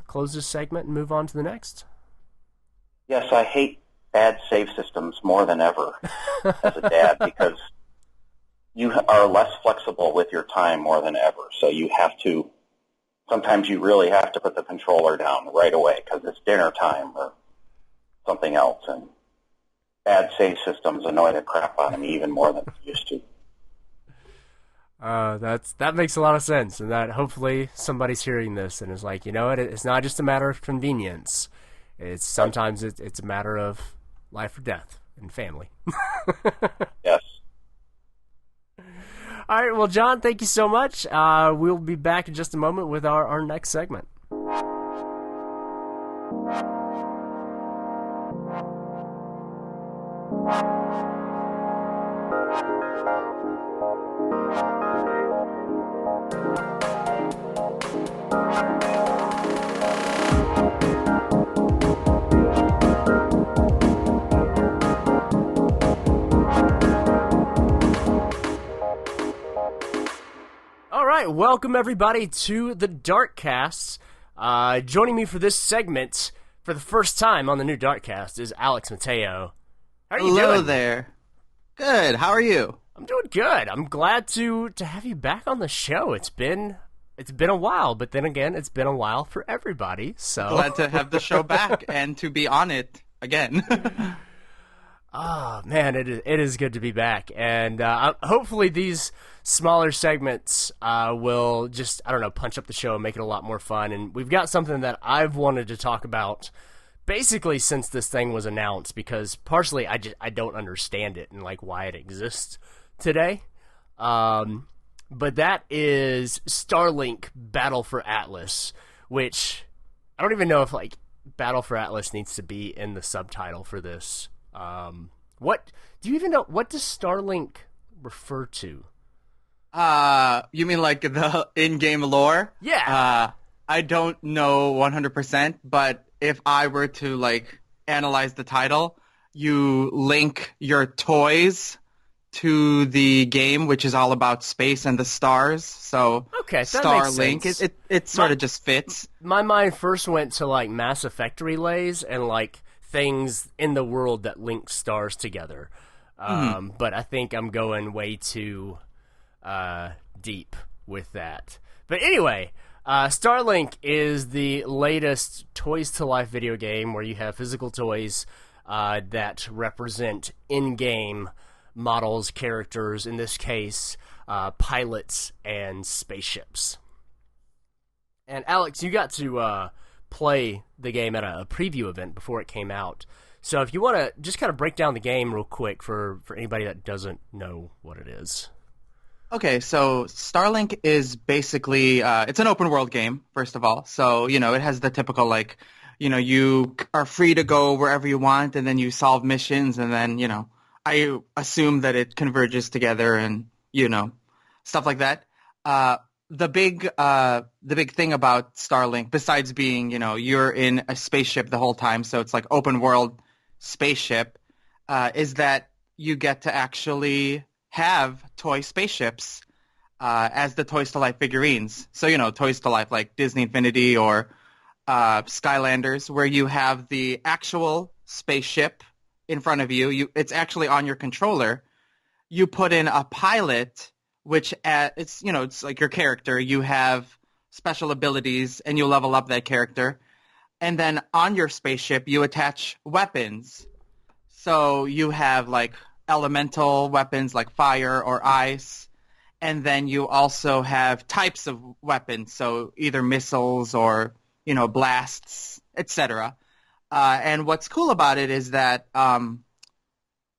Speaker 1: close this segment and move on to the next?
Speaker 3: Yes, I hate bad save systems more than ever as a dad because you are less flexible with your time more than ever. So sometimes you really have to put the controller down right away because it's dinner time or something else. And bad save systems annoy the crap out of me even more than they used to.
Speaker 1: That makes a lot of sense, and that hopefully somebody's hearing this and is like, you know what, it's not just a matter of convenience. Sometimes it's a matter of life or death and family.
Speaker 3: Yes.
Speaker 1: All right, well, John, thank you so much. We'll be back in just a moment with our next segment. Welcome everybody to the DarkCast. Joining me for this segment for the first time on the new DarkCast is Alex Mateo. How are you doing?
Speaker 4: Hello there. Good. How are you?
Speaker 1: I'm doing good. I'm glad to have you back on the show. It's been a while, but then again, it's been a while for everybody. So
Speaker 4: glad to have the show back and to be on it again.
Speaker 1: Oh, man, it is good to be back. And hopefully these smaller segments will just, punch up the show and make it a lot more fun. And we've got something that I've wanted to talk about basically since this thing was announced, because partially I don't understand it and why it exists today. But that is Starlink Battle for Atlas, which I don't even know if like Battle for Atlas needs to be in the subtitle for this. What do you even know? What does Starlink refer to?
Speaker 4: You mean like the in-game lore?
Speaker 1: Yeah.
Speaker 4: I don't know 100%, but if I were to like analyze the title, you link your toys to the game, which is all about space and the stars. So
Speaker 1: okay, that
Speaker 4: Starlink,
Speaker 1: makes sense.
Speaker 4: it sort of just fits.
Speaker 1: My mind first went to like Mass Effect relays and like things in the world that link stars together. But I think I'm going way too deep with that. But anyway, Starlink is the latest Toys to Life video game where you have physical toys that represent in-game models, characters, in this case, pilots and spaceships. And Alex, you got to play the game at a preview event before it came out. So if you want to just kind of break down the game real quick for anybody that doesn't know what it is.
Speaker 4: Okay, so Starlink is basically, it's an open world game, first of all. So, you know, it has the typical, like, you know, you are free to go wherever you want, and then you solve missions, and then, you know, I assume that it converges together and, you know, stuff like that. The big thing about Starlink, besides being, you know, you're in a spaceship the whole time, so it's like open world spaceship, is that you get to actually have toy spaceships as the Toys to Life figurines. So, you know, Toys to Life like Disney Infinity or Skylanders, where you have the actual spaceship in front of you. It's actually on your controller. You put in a pilot, which it's, you know, it's like your character. You have special abilities, and you level up that character. And then on your spaceship, you attach weapons. So you have like elemental weapons like fire or ice, and then you also have types of weapons, so either missiles or, you know, blasts, etc. And what's cool about it is that,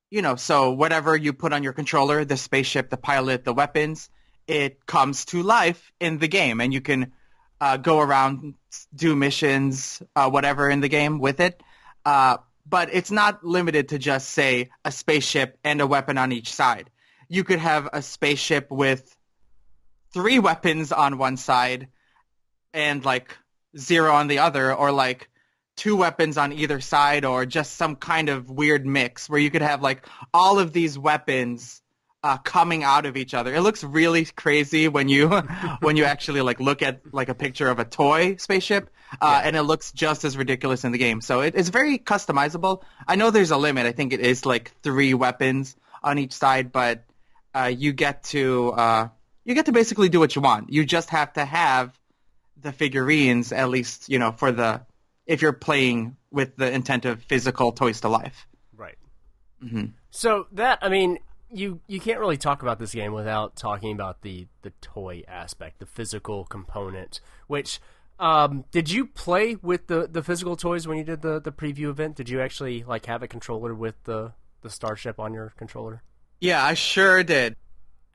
Speaker 4: you know, so whatever you put on your controller, the spaceship, the pilot, the weapons, it comes to life in the game, and you can go around, do missions, whatever in the game with it. But it's not limited to just, say, a spaceship and a weapon on each side. You could have a spaceship with 3 weapons on one side and, like, 0 on the other, or, like, 2 weapons on either side, or just some kind of weird mix where you could have, like, all of these weapons coming out of each other. It looks really crazy when you when you actually like look at like a picture of a toy spaceship, and it looks just as ridiculous in the game. So it's very customizable. I know there's a limit. I think it is like 3 weapons on each side, but you get to basically do what you want. You just have to have the figurines, at least, you know, if you're playing with the intent of physical Toys to Life.
Speaker 1: Right.
Speaker 4: Mm-hmm.
Speaker 1: So that, I mean, you can't really talk about this game without talking about the toy aspect, the physical component, which, did you play with the physical toys when you did the preview event? Did you actually, like, have a controller with the Starship on your controller?
Speaker 4: Yeah, I sure did.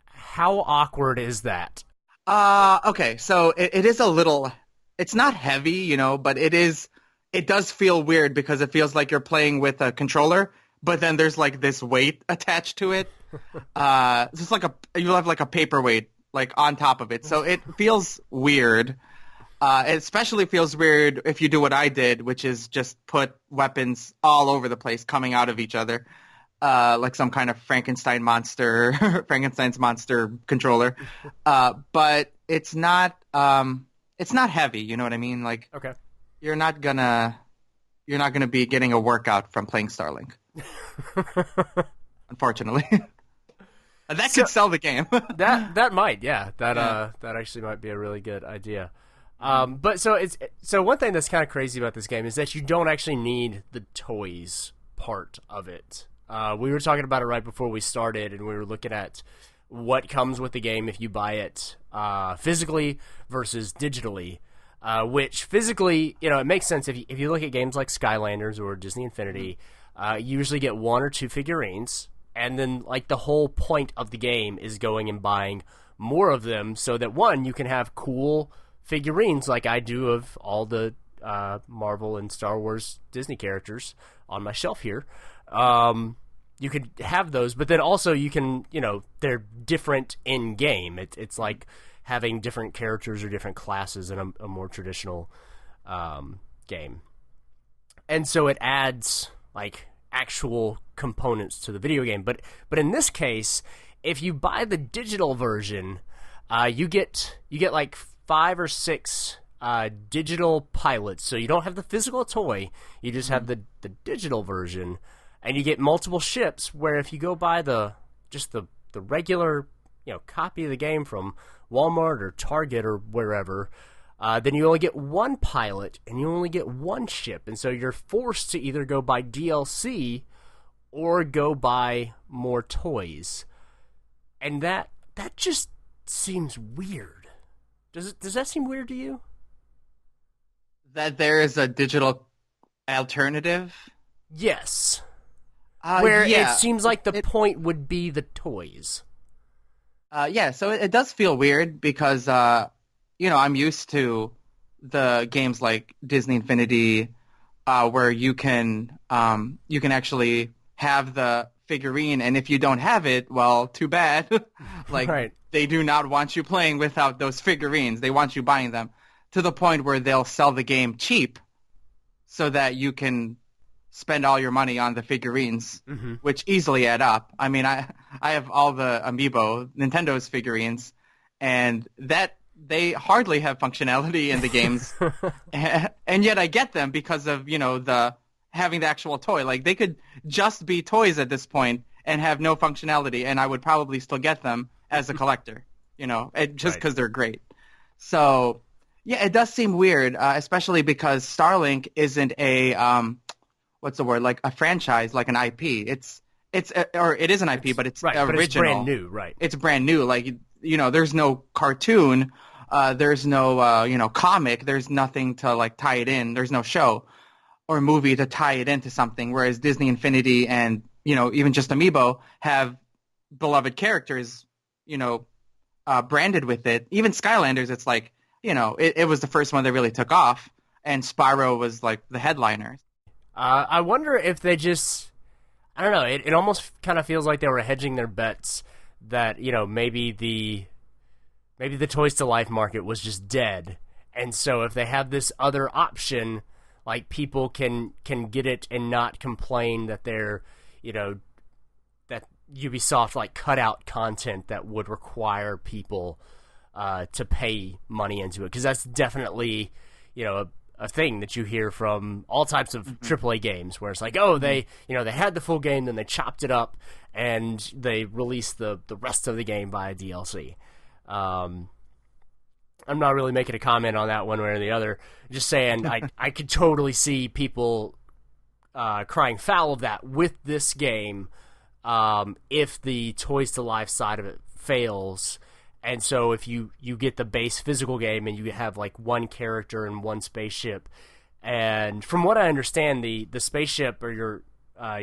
Speaker 1: How awkward is that?
Speaker 4: Okay, so it is a little, it's not heavy, you know, but it does feel weird because it feels like you're playing with a controller, but then there's like this weight attached to it. It's like you have like a paperweight like on top of it. So it feels weird. It especially feels weird if you do what I did, which is just put weapons all over the place coming out of each other. Like some kind of Frankenstein's monster controller. But it's not heavy, you know what I mean? Like,
Speaker 1: okay.
Speaker 4: You're not gonna be getting a workout from playing Starlink. Unfortunately. That could sell the game.
Speaker 1: that might, yeah. That actually might be a really good idea. But so one thing that's kind of crazy about this game is that you don't actually need the toys part of it. We were talking about it right before we started, and we were looking at what comes with the game if you buy it physically versus digitally. Which physically, you know, it makes sense if you look at games like Skylanders or Disney Infinity. You usually get 1 or 2 figurines, and then like the whole point of the game is going and buying more of them, so that 1, you can have cool figurines like I do of all the Marvel and Star Wars Disney characters on my shelf here. You could have those, but then also you can, they're different in game. It's like having different characters or different classes in a more traditional game. And so it adds like actual components to the video game. But in this case, if you buy the digital version, you get like 5 or 6 digital pilots. So you don't have the physical toy, you just have the digital version, and you get multiple ships. Where if you go buy the regular copy of the game from Walmart or Target or wherever, then you only get one pilot and you only get one ship, and so you're forced to either go buy DLC or go buy more toys, and that just seems weird. Does that seem weird to you?
Speaker 4: That there is a digital alternative?
Speaker 1: Yes. Where
Speaker 4: yeah.
Speaker 1: it seems like the point would be the toys.
Speaker 4: Yeah, so it does feel weird because, I'm used to the games like Disney Infinity, where you can actually have the figurine, and if you don't have it, well, too bad.
Speaker 1: Right.
Speaker 4: They do not want you playing without those figurines. They want you buying them, to the point where they'll sell the game cheap so that you can spend all your money on the figurines, which easily add up. I mean, I have all the Amiibo, Nintendo's figurines, and that they hardly have functionality in the games, and yet I get them because of having the actual toy. Like, they could just be toys at this point and have no functionality, and I would probably still get them as a collector, just because they're great. So, yeah, it does seem weird, especially because Starlink isn't a what's the word? Like a franchise, like an IP. It is an IP, but it's original.
Speaker 1: But it's brand new, right?
Speaker 4: It's brand new. Like, there's no cartoon, there's no comic, there's nothing to like tie it in. There's no show or movie to tie it into something. Whereas Disney Infinity and even just Amiibo have beloved characters, branded with it. Even Skylanders, it's like it was the first one that really took off, and Spyro was like the headliner.
Speaker 1: I wonder if they just, I don't know, it almost kind of feels like they were hedging their bets that, maybe the Toys to Life market was just dead. And so if they have this other option, like, people can get it and not complain that they're, that Ubisoft, like, cut out content that would require people to pay money into it. Because that's definitely, a thing that you hear from all types of AAA games, where it's like, they had the full game, then they chopped it up, and they released the rest of the game via DLC. I'm not really making a comment on that one way or the other. Just saying, I could totally see people crying foul of that with this game if the Toys to Life side of it fails. And so if you get the base physical game and you have like one character and one spaceship, and from what I understand, the spaceship or your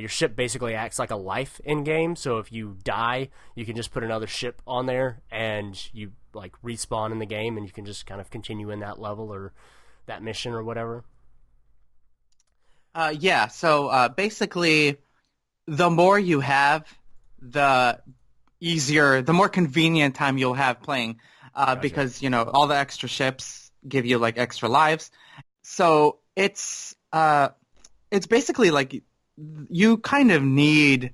Speaker 1: ship basically acts like a life in game. So if you die, you can just put another ship on there and you like respawn in the game, and you can just kind of continue in that level or that mission or whatever.
Speaker 4: Yeah. So basically, the more you have, the easier, the more convenient time you'll have playing, because all the extra ships give you like extra lives. So it's basically like you kind of need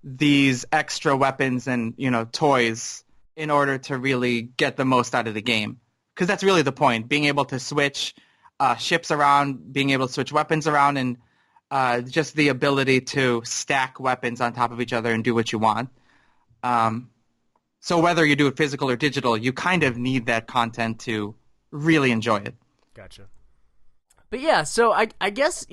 Speaker 4: these extra weapons and toys in order to really get the most out of the game, because that's really the point: being able to switch ships around, being able to switch weapons around, and just the ability to stack weapons on top of each other and do what you want. So whether you do it physical or digital, you kind of need that content to really enjoy it.
Speaker 1: Gotcha. But yeah, so I guess,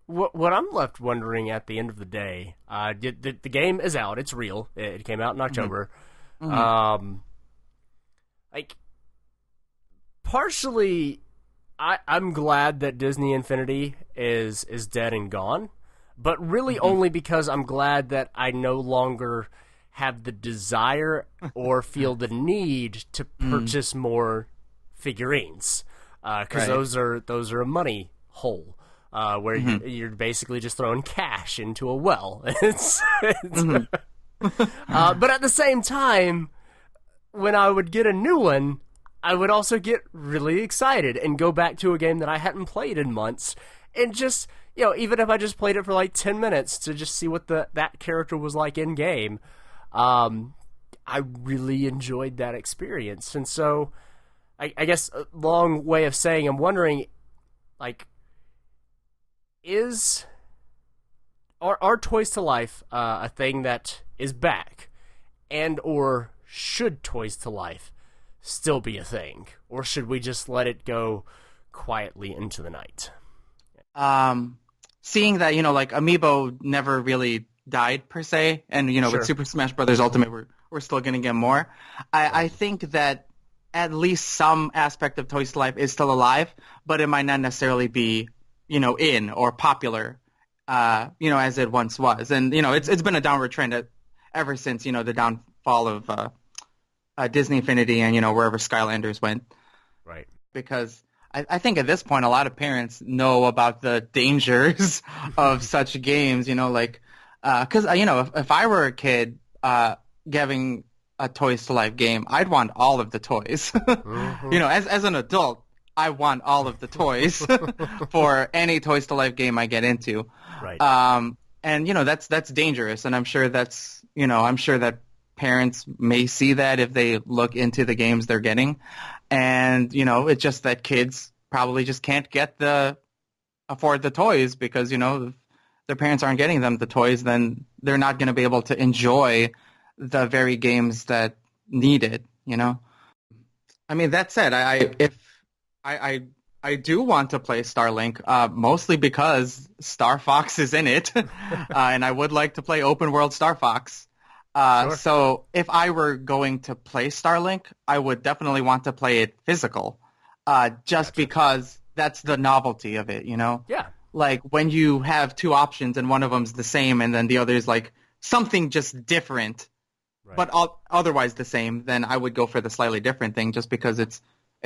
Speaker 1: what I'm left wondering at the end of the day, the game is out. It's real. It came out in October. Like, partially, I'm glad that Disney Infinity is dead and gone, but really only because I'm glad that I no longer have the desire or feel the need to purchase more figurines, because
Speaker 4: Right.
Speaker 1: those are a money hole. Where you're basically just throwing cash into a well. But at the same time, when I would get a new one, I would also get really excited and go back to a game that I hadn't played in months, and just, even if I just played it for like 10 minutes to just see what that character was like in game, I really enjoyed that experience. And so, I guess a long way of saying, I'm wondering, like, are Toys to Life a thing that is back, and or should Toys to Life still be a thing, or should we just let it go quietly into the night?
Speaker 4: Seeing that, like Amiibo never really died per se, and
Speaker 1: Sure.
Speaker 4: with Super Smash Bros. Ultimate we're still going to get more. I think that at least some aspect of Toys to Life is still alive, but it might not necessarily be in or popular, as it once was. And, it's been a downward trend ever since, the downfall of Disney Infinity and, wherever Skylanders went.
Speaker 1: Right.
Speaker 4: Because I think at this point, a lot of parents know about the dangers of such games, because, if I were a kid giving a Toys to Life game, I'd want all of the toys. As an adult, I want all of the toys for any Toys to Life game I get into.
Speaker 1: Right.
Speaker 4: And that's dangerous, and I'm sure that parents may see that if they look into the games they're getting, and it's just that kids probably just can't afford the toys because if their parents aren't getting them the toys, then they're not going to be able to enjoy the very games that need it. I mean, that said, I do want to play Starlink, mostly because Star Fox is in it, and I would like to play open world Star Fox.
Speaker 1: Sure.
Speaker 4: So if I were going to play Starlink, I would definitely want to play it physical, just because that's the novelty of it,
Speaker 1: Yeah.
Speaker 4: Like when you have two options and one of them's the same and then the other is like something just different,
Speaker 1: Right.
Speaker 4: but otherwise the same, then I would go for the slightly different thing just because it's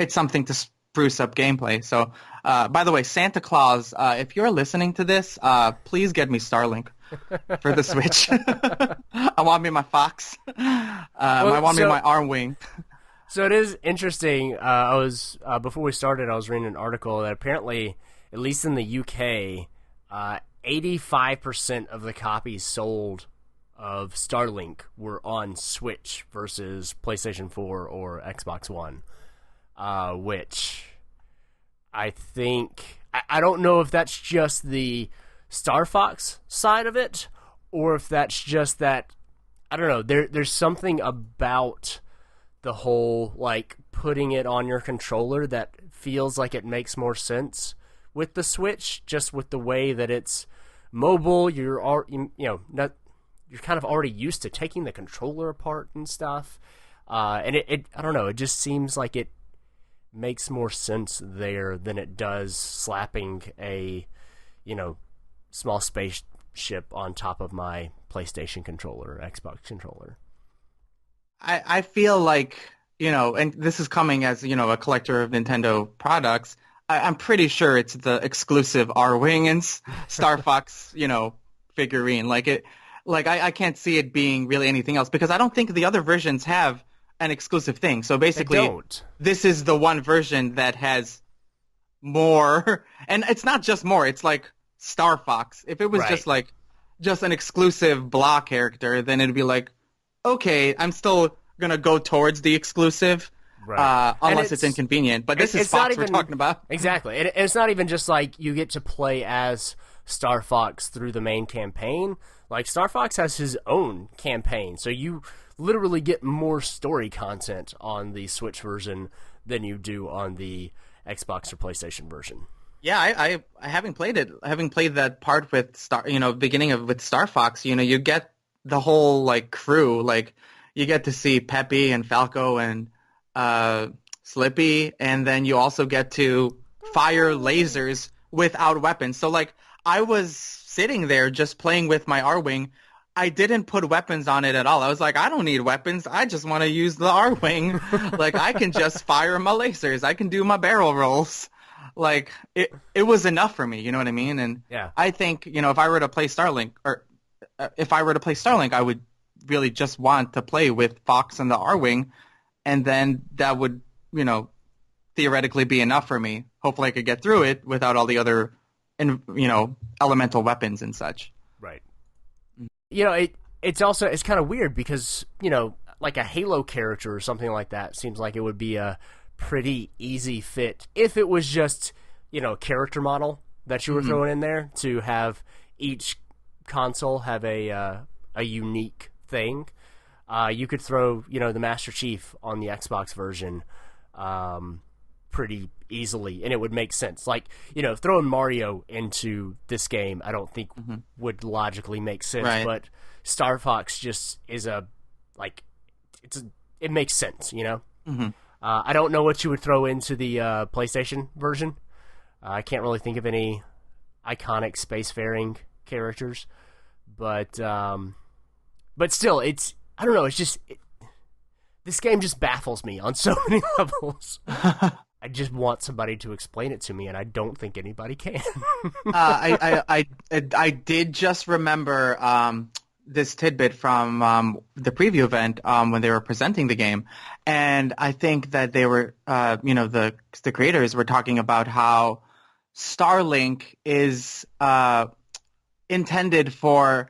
Speaker 4: something to spruce up gameplay. So, by the way, Santa Claus, if you're listening to this, please get me Starlink for the Switch. I want me my Fox. I want me my arm wing.
Speaker 1: So it is interesting. I was before we started, I was reading an article that apparently, at least in the UK, 85% of the copies sold of Starlink were on Switch versus PlayStation 4 or Xbox One. Which I think, I don't know if that's just the Star Fox side of it, or if that's just that, I don't know, there's something about the whole, like, putting it on your controller that feels like it makes more sense with the Switch, just with the way that it's mobile. You're kind of already used to taking the controller apart and stuff, and it I don't know, it just seems like it makes more sense there than it does slapping a, small spaceship on top of my PlayStation controller or Xbox controller.
Speaker 4: I feel like, and this is coming as, a collector of Nintendo products, I'm pretty sure it's the exclusive R-Wing and Star Fox, figurine. I can't see it being really anything else because I don't think the other versions have an exclusive thing. So basically, this is the one version that has more, and it's not just more. It's like Star Fox. If it was just an exclusive blah character, then it'd be like, okay, I'm still gonna go towards the exclusive, unless it's inconvenient. But this is Fox we're talking about.
Speaker 1: Exactly, and it's not even just like you get to play as Star Fox through the main campaign. Like, Star Fox has his own campaign, so you literally get more story content on the Switch version than you do on the Xbox or PlayStation version.
Speaker 4: Yeah, I haven't played it. Having played that part with with Star Fox, you get the whole crew. Like, you get to see Peppy and Falco and Slippy, and then you also get to fire lasers without weapons. So I was sitting there just playing with my R-Wing, I didn't put weapons on it at all. I was like, I don't need weapons. I just want to use the R-Wing. Like, I can just fire my lasers. I can do my barrel rolls. Like, it was enough for me, you know what I mean? And
Speaker 1: Yeah.
Speaker 4: I think, if I were to play Starlink, I would really just want to play with Fox and the R-Wing, and then that would, theoretically be enough for me. Hopefully I could get through it without all the other, elemental weapons and such.
Speaker 1: Right. It's kind of weird because, like a Halo character or something like that seems like it would be a pretty easy fit if it was just, character model that you were throwing in there to have each console have a unique thing. You could throw, the Master Chief on the Xbox version pretty easily, and it would make sense. Like, throwing Mario into this game, I don't think would logically make sense,
Speaker 4: Right.
Speaker 1: but Star Fox just is it makes sense, I don't know what you would throw into the PlayStation version. I can't really think of any iconic spacefaring characters, but still, I don't know, this game just baffles me on so many levels. I just want somebody to explain it to me, and I don't think anybody can.
Speaker 4: I did just remember this tidbit from the preview event when they were presenting the game, and I think that they were, the creators were talking about how Starlink is intended for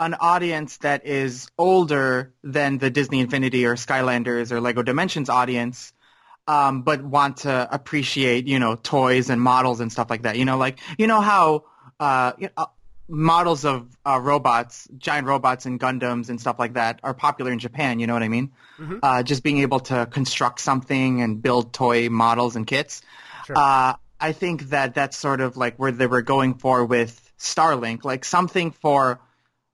Speaker 4: an audience that is older than the Disney Infinity or Skylanders or Lego Dimensions audience, but want to appreciate, toys and models and stuff like that. How models of robots, giant robots and Gundams and stuff like that are popular in Japan, you know what I mean? Mm-hmm. Just being able to construct something and build toy models and kits.
Speaker 1: Sure.
Speaker 4: I think that that's sort of like where they were going for with Starlink, like something for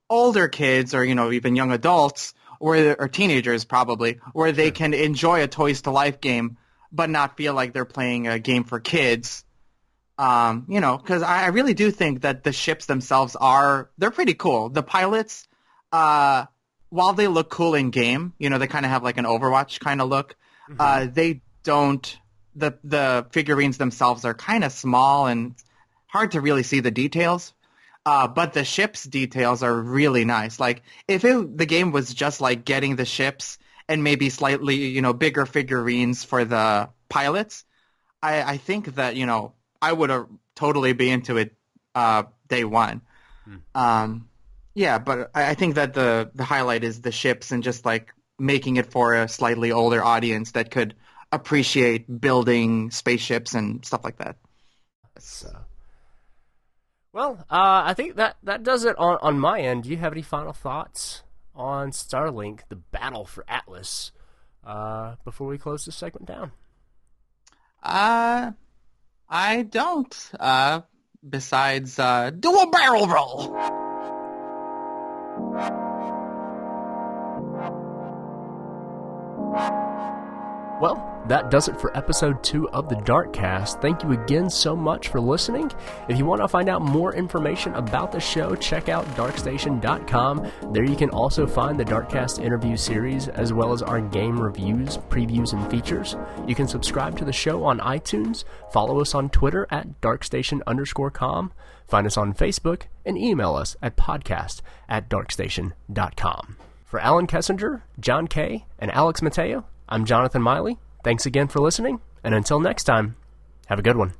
Speaker 4: older kids or, even young adults or teenagers probably, where they can enjoy a Toys to Life game but not feel like they're playing a game for kids. Because I really do think that the ships themselves they're pretty cool. The pilots, while they look cool in game, they kind of have like an Overwatch kind of look. They don't. The figurines themselves are kind of small and hard to really see the details. But the ship's details are really nice. Like if the game was just like getting the ships and maybe slightly, bigger figurines for the pilots, I think that, I would totally be into it day one. Yeah, but I think that the highlight is the ships and just like making it for a slightly older audience that could appreciate building spaceships and stuff like that.
Speaker 1: Well, I think that does it on my end. Do you have any final thoughts on Starlink, the battle for Atlas, before we close this segment down?
Speaker 4: I don't. Besides, do a barrel roll.
Speaker 1: Well, that does it for episode 2 of the DarkCast. Thank you again so much for listening. If you want to find out more information about the show, check out darkstation.com. There you can also find the DarkCast interview series, as well as our game reviews, previews, and features. You can subscribe to the show on iTunes, follow us on Twitter at darkstation_com, find us on Facebook, and email us at podcast@darkstation.com. For Allen Kessinger, John Kay, and Alex Mateo, I'm Jonathan Miley. Thanks again for listening, and until next time, have a good one.